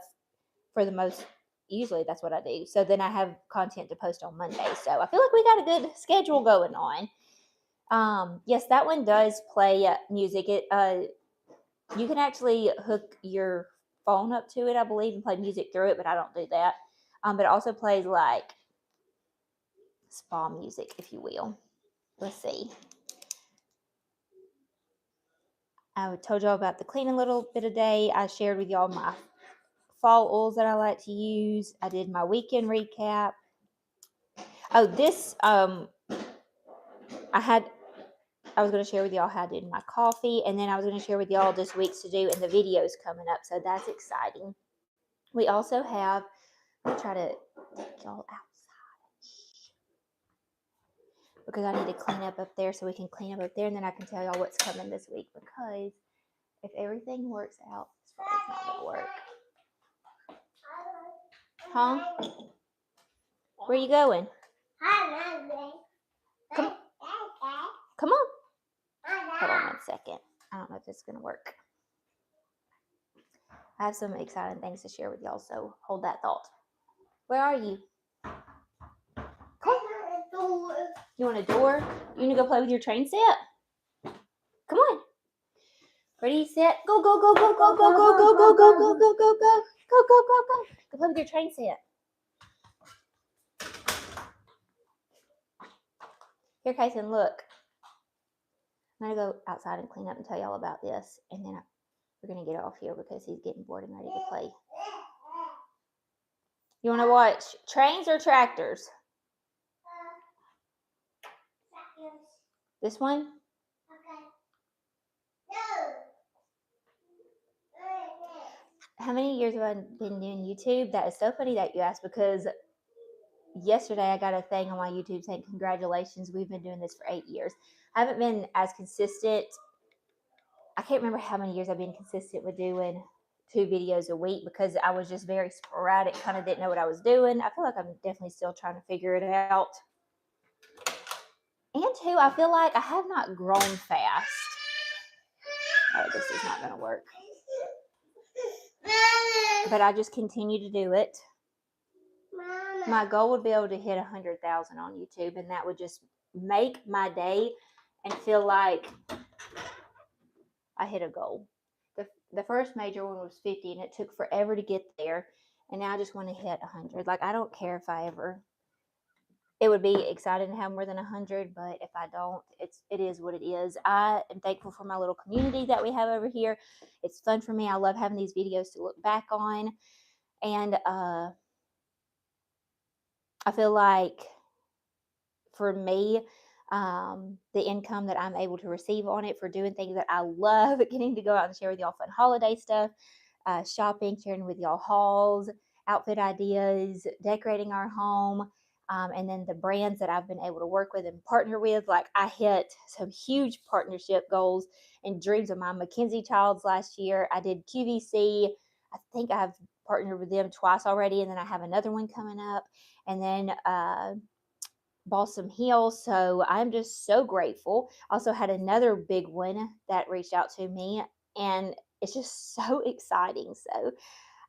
usually that's what I do. So then I have content to post on Monday. So I feel like we got a good schedule going on. Yes, that one does play music. You can actually hook your phone up to it, I believe, and play music through it, but I don't do that. But it also plays spa music, if you will. Let's see. I told y'all about the cleaning little bit a day. I shared with y'all my fall oils that I like to use. I did my weekend recap. Oh, this I was going to share with y'all how I did my coffee, and then I was going to share with y'all this week's to do and the videos coming up. So that's exciting. We also have, I'll try to take y'all outside because I need to clean up there so we can clean up there, and then I can tell y'all what's coming this week, because if everything works out, it's probably not going to work. Huh? Where are you going? Come, come on. Hold on 1 second. I don't know if this is going to work. I have some exciting things to share with y'all, so hold that thought. Where are you? Come on. You want a door? You want to go play with your train set? Come on. Ready, set, go, go, go, go, go, go, go, go, go, go, go, go, go, go, go, go, go, go. Go play with your train set. Here, Kason, look. I'm going to go outside and clean up and tell y'all about this, and then we're going to get off here because he's getting bored and ready to play. You want to watch trains or tractors? This one? Okay. No. How many years have I been doing YouTube? That is so funny that you asked, because yesterday I got a thing on my YouTube saying, congratulations, we've been doing this for 8 years. I haven't been as consistent. I can't remember how many years I've been consistent with doing 2 videos a week, because I was just very sporadic, kind of didn't know what I was doing. I feel like I'm definitely still trying to figure it out. And 2, I feel like I have not grown fast. Oh, this is not going to work. But I just continue to do it. My goal would be able to hit 100,000 on YouTube, and that would just make my day and feel like I hit a goal. The first major one was 50, and it took forever to get there, and now I just want to hit 100. Like, I don't care if I ever. It would be exciting to have more than 100, but if I don't, it is what it is. I am thankful for my little community that we have over here. It's fun for me. I love having these videos to look back on, and I feel like for me, the income that I'm able to receive on it for doing things that I love, getting to go out and share with y'all fun holiday stuff, shopping, sharing with y'all hauls, outfit ideas, decorating our home, and then the brands that I've been able to work with and partner with. Like, I hit some huge partnership goals and dreams of mine. Mackenzie Childs last year, I did QVC. I think I've partnered with them twice already, and then I have another one coming up, and then Balsam Hill. So I'm just so grateful. Also had another big one that reached out to me, and it's just so exciting. So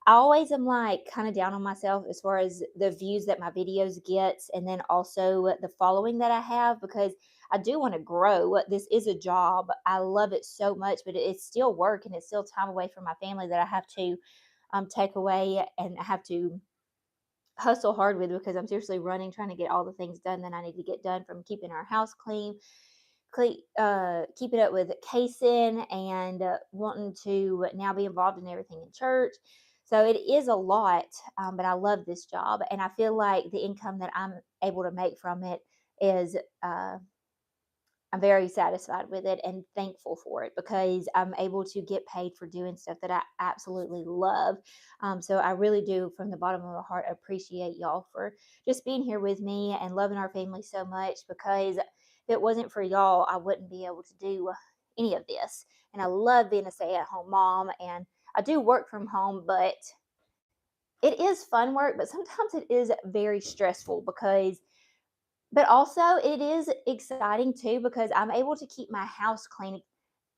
I always am like kind of down on myself as far as the views that my videos get, and then also the following that I have, because I do want to grow. This is a job. I love it so much, but it's still work, and it's still time away from my family that I have to take away, and I have to hustle hard with, because I'm seriously running, trying to get all the things done that I need to get done, from keeping our house clean, keeping up with Kason, and wanting to now be involved in everything in church. So it is a lot, but I love this job, and I feel like the income that I'm able to make from it is I'm very satisfied with it and thankful for it, because I'm able to get paid for doing stuff that I absolutely love. So I really do, from the bottom of my heart, appreciate y'all for just being here with me and loving our family so much, because if it wasn't for y'all, I wouldn't be able to do any of this. And I love being a stay-at-home mom, and I do work from home, but it is fun work, but sometimes it is very stressful, but also it is exciting too, because I'm able to keep my house clean.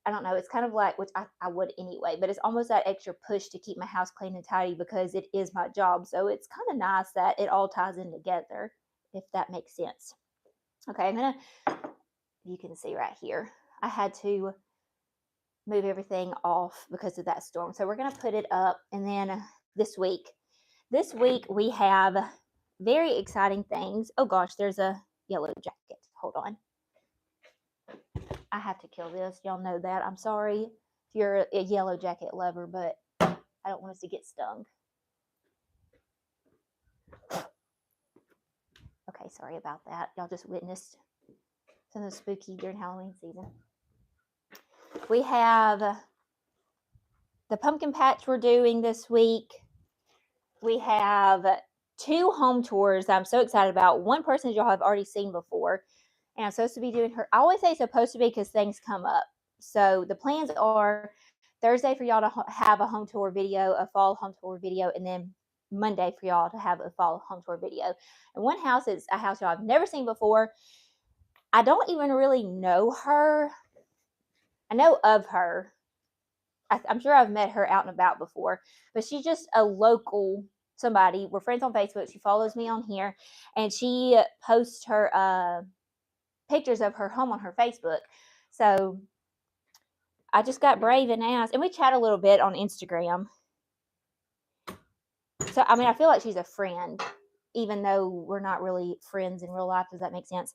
I don't know, it's kind of like, which I would anyway, but it's almost that extra push to keep my house clean and tidy, because it is my job. So it's kind of nice that it all ties in together, if that makes sense. Okay, you can see right here, I had to move everything off because of that storm. So we're going to put it up, and then this week we have very exciting things. Oh gosh, there's a yellow jacket. Hold on. I have to kill this. Y'all know that. I'm sorry if you're a yellow jacket lover, but I don't want us to get stung. Okay, sorry about that. Y'all just witnessed something spooky during Halloween season. We have the pumpkin patch we're doing this week. We have 2 home tours that I'm so excited about. One person y'all have already seen before, and I'm supposed to be doing her. I always say supposed to be because things come up. So the plans are Thursday for y'all to have a home tour video, a fall home tour video, and then Monday for y'all to have a fall home tour video. And one house is a house y'all have never seen before. I don't even really know her. I know of her. I'm sure I've met her out and about before, but she's just a local somebody. We're friends on Facebook. She follows me on here, and she posts her pictures of her home on her Facebook. So I just got brave and asked, and we chat a little bit on Instagram. So I mean, I feel like she's a friend, even though we're not really friends in real life. Does that make sense?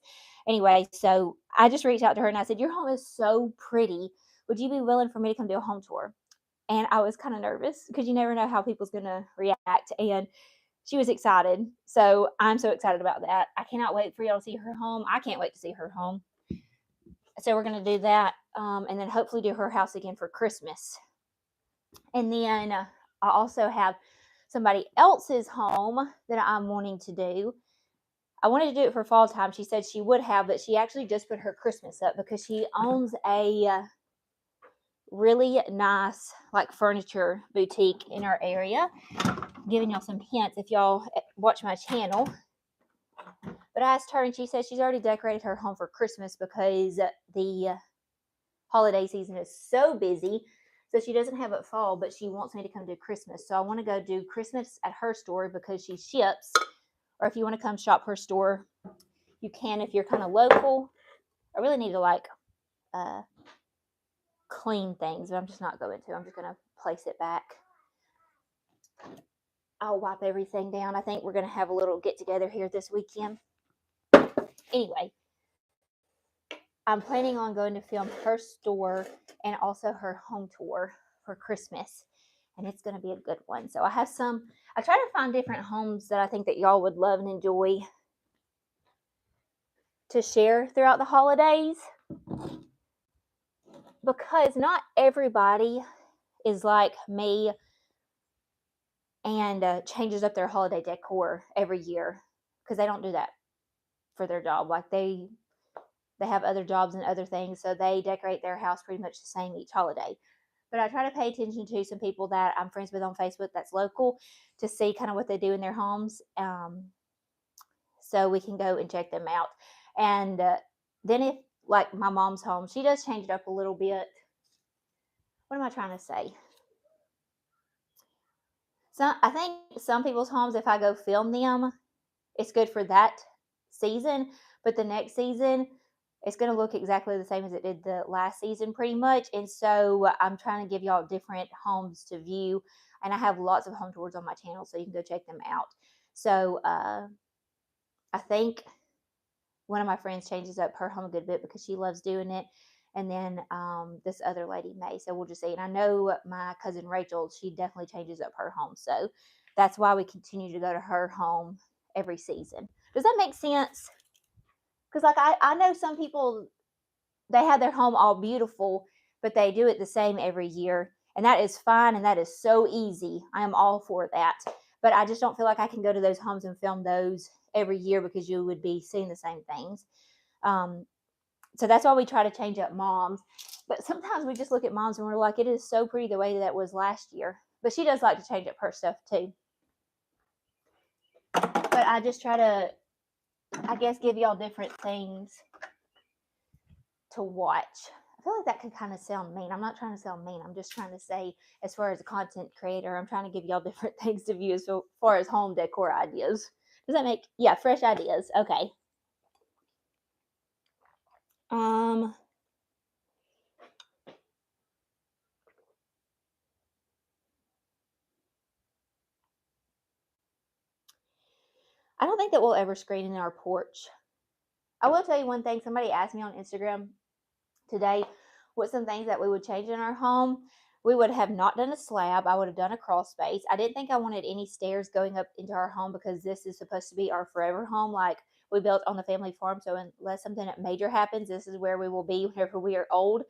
Anyway, so I just reached out to her and I said, "Your home is so pretty. Would you be willing for me to come do a home tour?" And I was kind of nervous because you never know how people's going to react. And she was excited. So I'm so excited about that. I cannot wait for y'all to see her home. I can't wait to see her home. So we're going to do that. And then hopefully do her house again for Christmas. And then I also have somebody else's home that I'm wanting to do. I wanted to do it for fall time. She said she would have, but she actually just put her Christmas up because she owns a really nice like furniture boutique in our area. I'm giving y'all some hints if y'all watch my channel. But I asked her and she said she's already decorated her home for Christmas because the holiday season is so busy. So she doesn't have it fall, but she wants me to come do Christmas. So I want to go do Christmas at her store because she ships. Or if you want to come shop her store, you can if you're kind of local. I really need to like clean things, but I'm just not going to. I'm just going to place it back. I'll wipe everything down. I think we're going to have a little get together here this weekend. Anyway, I'm planning on going to film her store and also her home tour for Christmas. And it's going to be a good one. So I try to find different homes that I think that y'all would love and enjoy to share throughout the holidays. Because not everybody is like me and changes up their holiday decor every year because they don't do that for their job. Like they have other jobs and other things, so they decorate their house pretty much the same each holiday. But I try to pay attention to some people that I'm friends with on Facebook that's local to see kind of what they do in their homes, so we can go and check them out. And then if like my mom's home, she does change it up a little bit. What am I trying to say? So I think some people's homes, if I go film them, it's good for that season. But the next season, it's going to look exactly the same as it did the last season pretty much. And so I'm trying to give y'all different homes to view. And I have lots of home tours on my channel, so you can go check them out. So I think one of my friends changes up her home a good bit because she loves doing it. And then this other lady may. So we'll just see. And I know my cousin Rachel, she definitely changes up her home. So that's why we continue to go to her home every season. Does that make sense? Because like I know some people, they have their home all beautiful, but they do it the same every year. And that is fine. And that is so easy. I am all for that. But I just don't feel like I can go to those homes and film those every year because you would be seeing the same things. So that's why we try to change up moms. But sometimes we just look at moms and we're like, it is so pretty the way that was last year. But she does like to change up her stuff too. But I just try to, I guess, give y'all different things to watch. I feel like that could kind of sound mean. I'm not trying to sound mean. I'm just trying to say, as far as a content creator, I'm trying to give y'all different things to view as far as home decor ideas. Does that make, yeah, fresh ideas. Okay. I don't think that we'll ever screen in our porch. I will tell you one thing. Somebody asked me on Instagram today what some things that we would change in our home. we would have not done a slab. I would have done a crawl space. I didn't think I wanted any stairs going up into our home because this is supposed to be our forever home. Like we built on the family farm. So unless something major happens, this is where we will be whenever we are old.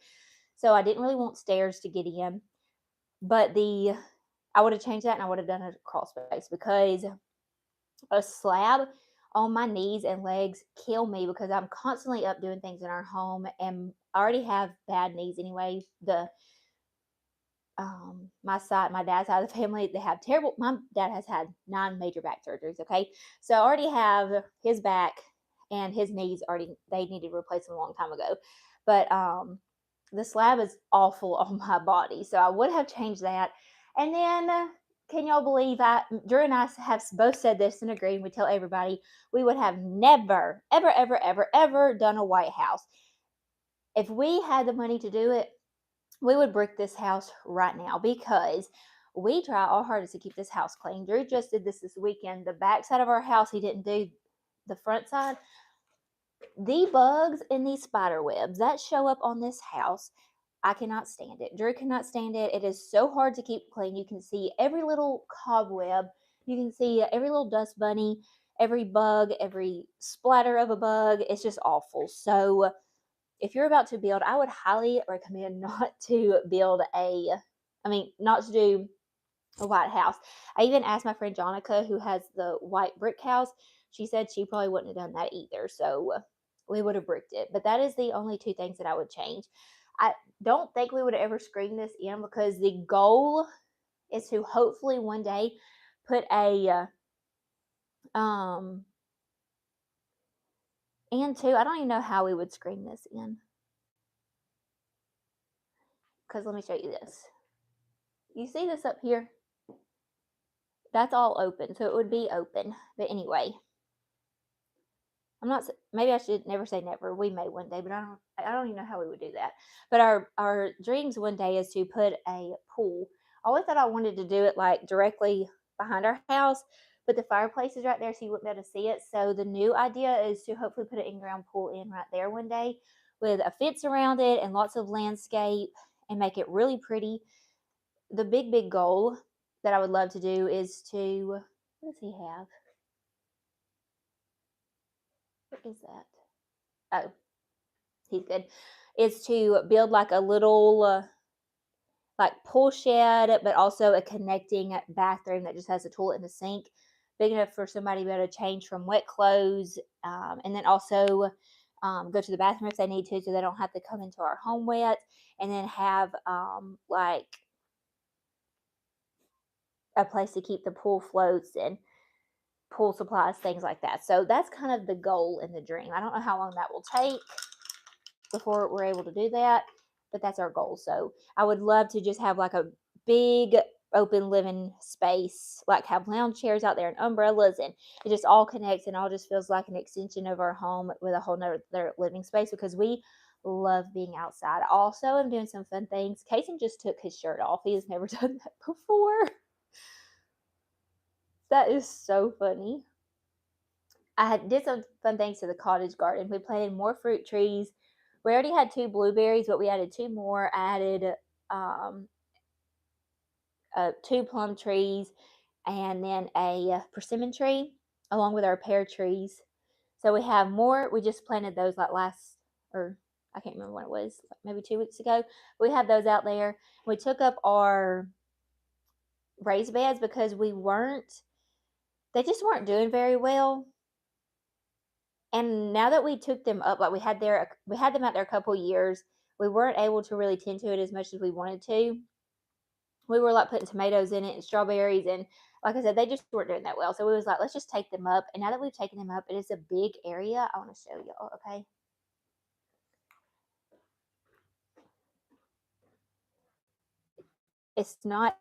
So I didn't really want stairs to get in. But I would have changed that and I would have done a crawl space because a slab on my knees and legs kill me because I'm constantly up doing things in our home and I already have bad knees anyway. My dad's side of the family, they have terrible. My dad has had 9 major back surgeries. Okay, so I already have his back and his knees already. They needed to replace them a long time ago, but the slab is awful on my body, so I would have changed that. And then, can y'all believe Drew and I have both said this and agreed. And we tell everybody we would have never, ever, ever, ever, ever done a White House if we had the money to do it. We would brick this house right now because we try our hardest to keep this house clean. Drew just did this weekend. The back side of our house, he didn't do the front side. The bugs and these spider webs that show up on this house, I cannot stand it. Drew cannot stand it. It is so hard to keep clean. You can see every little cobweb. You can see every little dust bunny, every bug, every splatter of a bug. It's just awful. So if you're about to build, I would highly recommend not to not to do a white house. I even asked my friend Jonica, who has the white brick house. She said she probably wouldn't have done that either. So we would have bricked it. But that is the only 2 things that I would change. I don't think we would ever screen this in because the goal is to hopefully one day put a and two, I don't even know how we would screen this in. Because let me show you this. You see this up here? That's all open, so it would be open. But anyway, I'm not. Maybe I should never say never. We may one day, but I don't even know how we would do that. But our dreams one day is to put a pool. I always thought I wanted to do it like directly behind our house, but the fireplace is right there, so you wouldn't be able to see it. So the new idea is to hopefully put an in-ground pool in right there one day, with a fence around it and lots of landscape, and make it really pretty. The big goal that I would love to do is to, what does he have? What is that? Oh, he's good. Is to build like a little like pool shed, but also a connecting bathroom that just has a toilet and a sink, big enough for somebody to be able to change from wet clothes, and then also go to the bathroom if they need to, so they don't have to come into our home wet, and then have like a place to keep the pool floats and pool supplies, things like that. So that's kind of the goal and the dream. I don't know how long that will take before we're able to do that, but that's our goal. So I would love to just have like a big open living space, like have lounge chairs out there and umbrellas, and it just all connects and all just feels like an extension of our home with a whole nother living space because we love being outside. Also, I'm doing some fun things. Kason just took his shirt off. He has never done that before. That is so funny. Did some fun things to the cottage garden. We planted more fruit trees. We already had 2 blueberries, but we added 2 more. I added 2 plum trees and then a persimmon tree along with our pear trees. So we have more. We just planted those like or I can't remember when it was, maybe 2 weeks ago. We have those out there. We took up our raised beds because they just weren't doing very well. And now that we took them up, like we had them out there a couple years, we weren't able to really tend to it as much as we wanted to. We were like putting tomatoes in it and strawberries, and like I said, they just weren't doing that well. So we was like, let's just take them up. And now that we've taken them up, it is a big area. I want to show y'all. Okay. It's not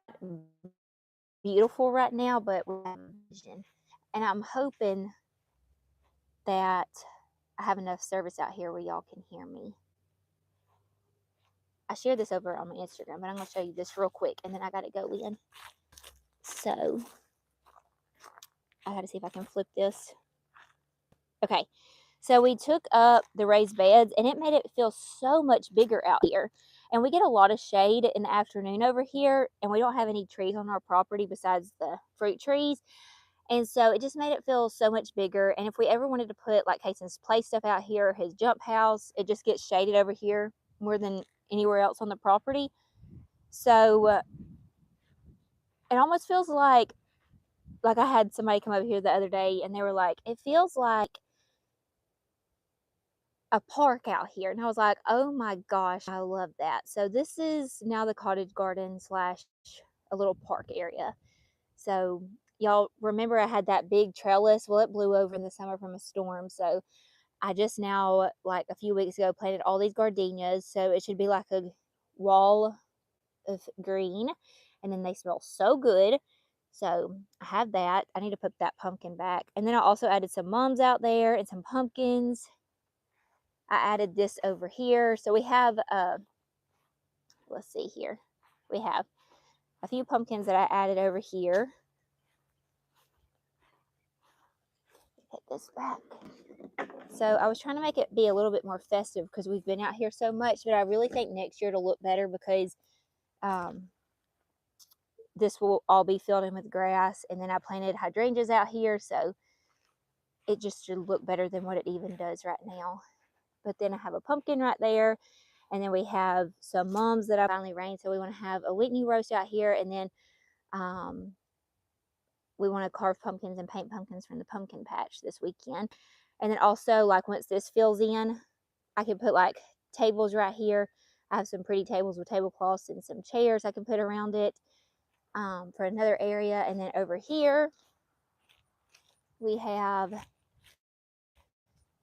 beautiful right now, but we have vision. And I'm hoping that I have enough service out here where y'all can hear me. I shared this over on my Instagram, but I'm going to show you this real quick, and then I got to go in. So I got to see if I can flip this. Okay. So we took up the raised beds, and it made it feel so much bigger out here. And we get a lot of shade in the afternoon over here, and we don't have any trees on our property besides the fruit trees. And so it just made it feel so much bigger. And if we ever wanted to put like Cason's play stuff out here, his jump house, it just gets shaded over here more than anywhere else on the property. So it almost feels like I had somebody come over here the other day and they were like, it feels like a park out here. And I was like, oh my gosh, I love that. So this is now the cottage garden slash a little park area. So y'all remember I had that big trellis? Well, it blew over in the summer from a storm. So I just now, like a few weeks ago, planted all these gardenias. So it should be like a wall of green. And then they smell so good. So I have that. I need to put that pumpkin back. And then I also added some mums out there and some pumpkins. I added this over here. So we have, let's see here. We have a few pumpkins that I added over here. Put this back. So I was trying to make it be a little bit more festive because we've been out here so much, but I really think next year it'll look better because this will all be filled in with grass. And then I planted hydrangeas out here, so it just should look better than what it even does right now. But then I have a pumpkin right there. And then we have some mums that I finally rained. So we want to have a Whitney roast out here. And then we want to carve pumpkins and paint pumpkins from the pumpkin patch this weekend. And then also, like, once this fills in, I can put like tables right here. I have some pretty tables with tablecloths and some chairs I can put around it for another area. And then over here, we have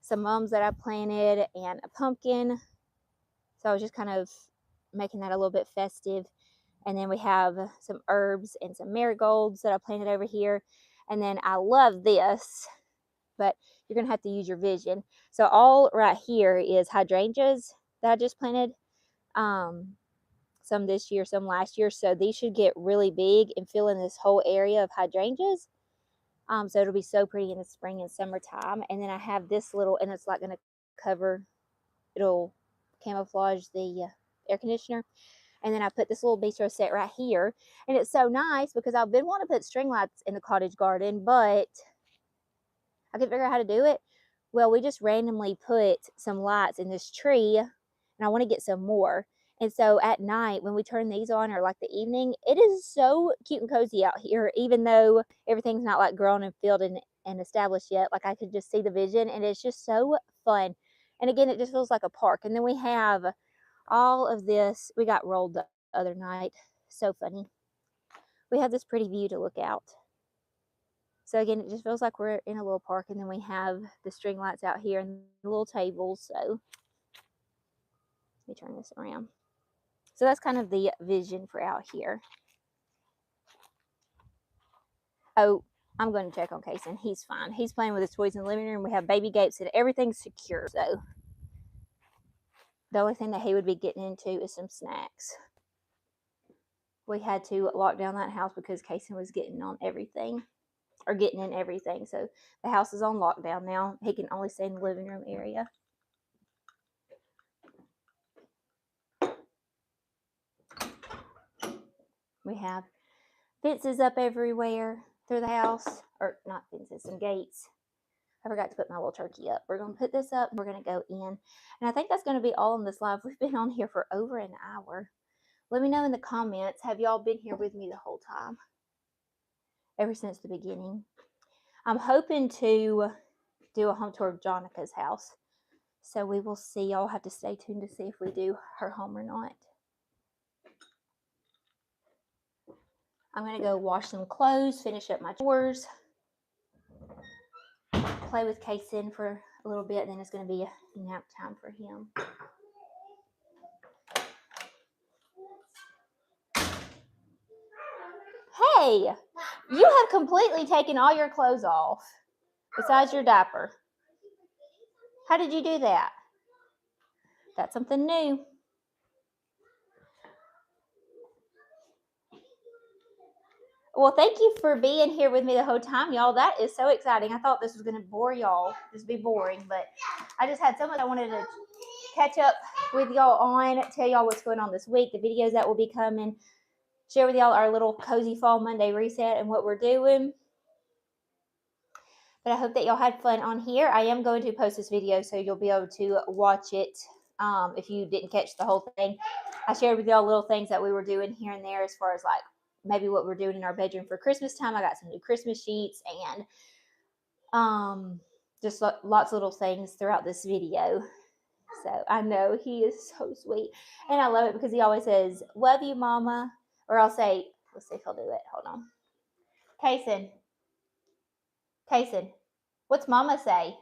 some mums that I planted and a pumpkin. So I was just kind of making that a little bit festive. And then we have some herbs and some marigolds that I planted over here. And then I love this, but you're going to have to use your vision. So all right here is hydrangeas that I just planted. Some this year, some last year. So these should get really big and fill in this whole area of hydrangeas. So it'll be so pretty in the spring and summertime. And then I have this little, and it's like going to cover, it'll camouflage the air conditioner. And then I put this little bistro set right here. And it's so nice because I've been wanting to put string lights in the cottage garden, but I couldn't figure out how to do it. Well, we just randomly put some lights in this tree, and I want to get some more. And so at night, when we turn these on, or like the evening, it is so cute and cozy out here, even though everything's not like grown and filled and established yet. Like I could just see the vision, and it's just so fun. And again, it just feels like a park. And then we have all of this. We got rolled the other night. So funny. We have this pretty view to look out. So again, it just feels like we're in a little park. And then we have the string lights out here and the little tables. So let me turn this around. So that's kind of the vision for out here. Oh, I'm going to check on Kason. He's fine. He's playing with his toys in the living room. We have baby gates and everything's secure. So the only thing that he would be getting into is some snacks. We had to lock down that house because Kason was getting on everything, or getting in everything. So the house is on lockdown now. He can only stay in the living room area. We have fences up everywhere through the house, or not fences, some gates. I forgot to put my little turkey up. We're going to put this up and we're going to go in. And I think that's going to be all on this live. We've been on here for over an hour. Let me know in the comments, have y'all been here with me the whole time? Ever since the beginning. I'm hoping to do a home tour of Jonica's house. So we will see. Y'all have to stay tuned to see if we do her home or not. I'm going to go wash some clothes, finish up my chores, play with Kason for a little bit, and then it's going to be a nap time for him. Hey, you have completely taken all your clothes off, besides your diaper. How did you do that? That's something new. Well, thank you for being here with me the whole time, y'all. That is so exciting. I thought this was going to bore y'all, just be boring, but I just had so much I wanted to catch up with y'all on, tell y'all what's going on this week, the videos that will be coming, share with y'all our little cozy fall Monday reset and what we're doing. But I hope that y'all had fun on here. I am going to post this video so you'll be able to watch it if you didn't catch the whole thing. I shared with y'all little things that we were doing here and there as far as like maybe what we're doing in our bedroom for Christmas time. I got some new Christmas sheets and just lots of little things throughout this video. So I know he is so sweet. And I love it because he always says, "Love you, Mama." Or I'll say, let's see if he'll do it. Hold on. Kaysen, what's Mama say?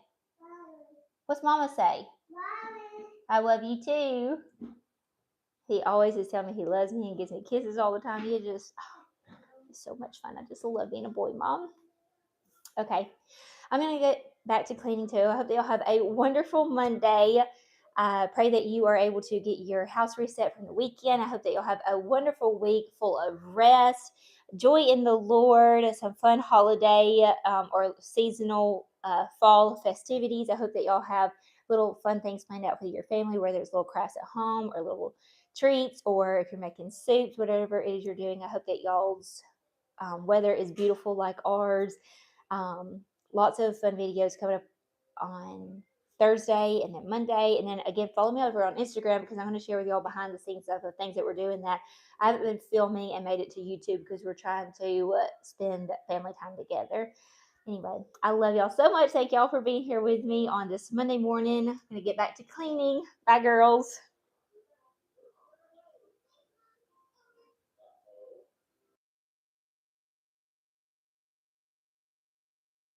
What's Mama say? I love you too. He always is telling me he loves me and gives me kisses all the time. He just, it's so much fun. I just love being a boy mom. Okay, I'm going to get back to cleaning too. I hope that y'all have a wonderful Monday. Pray that you are able to get your house reset from the weekend. I hope that you'll have a wonderful week full of rest, joy in the Lord, some fun holiday or seasonal fall festivities. I hope that y'all have little fun things planned out for your family, whether it's little crafts at home or little treats, or if you're making soups, whatever it is you're doing. I hope that y'all's weather is beautiful like ours. Lots of fun videos coming up on Thursday and then Monday. And then again, follow me over on Instagram because I'm going to share with y'all behind the scenes stuff of things that we're doing that I haven't been filming and made it to YouTube because we're trying to spend family time together. Anyway, I love y'all so much. Thank y'all for being here with me on this Monday morning. I'm going to get back to cleaning. Bye, girls.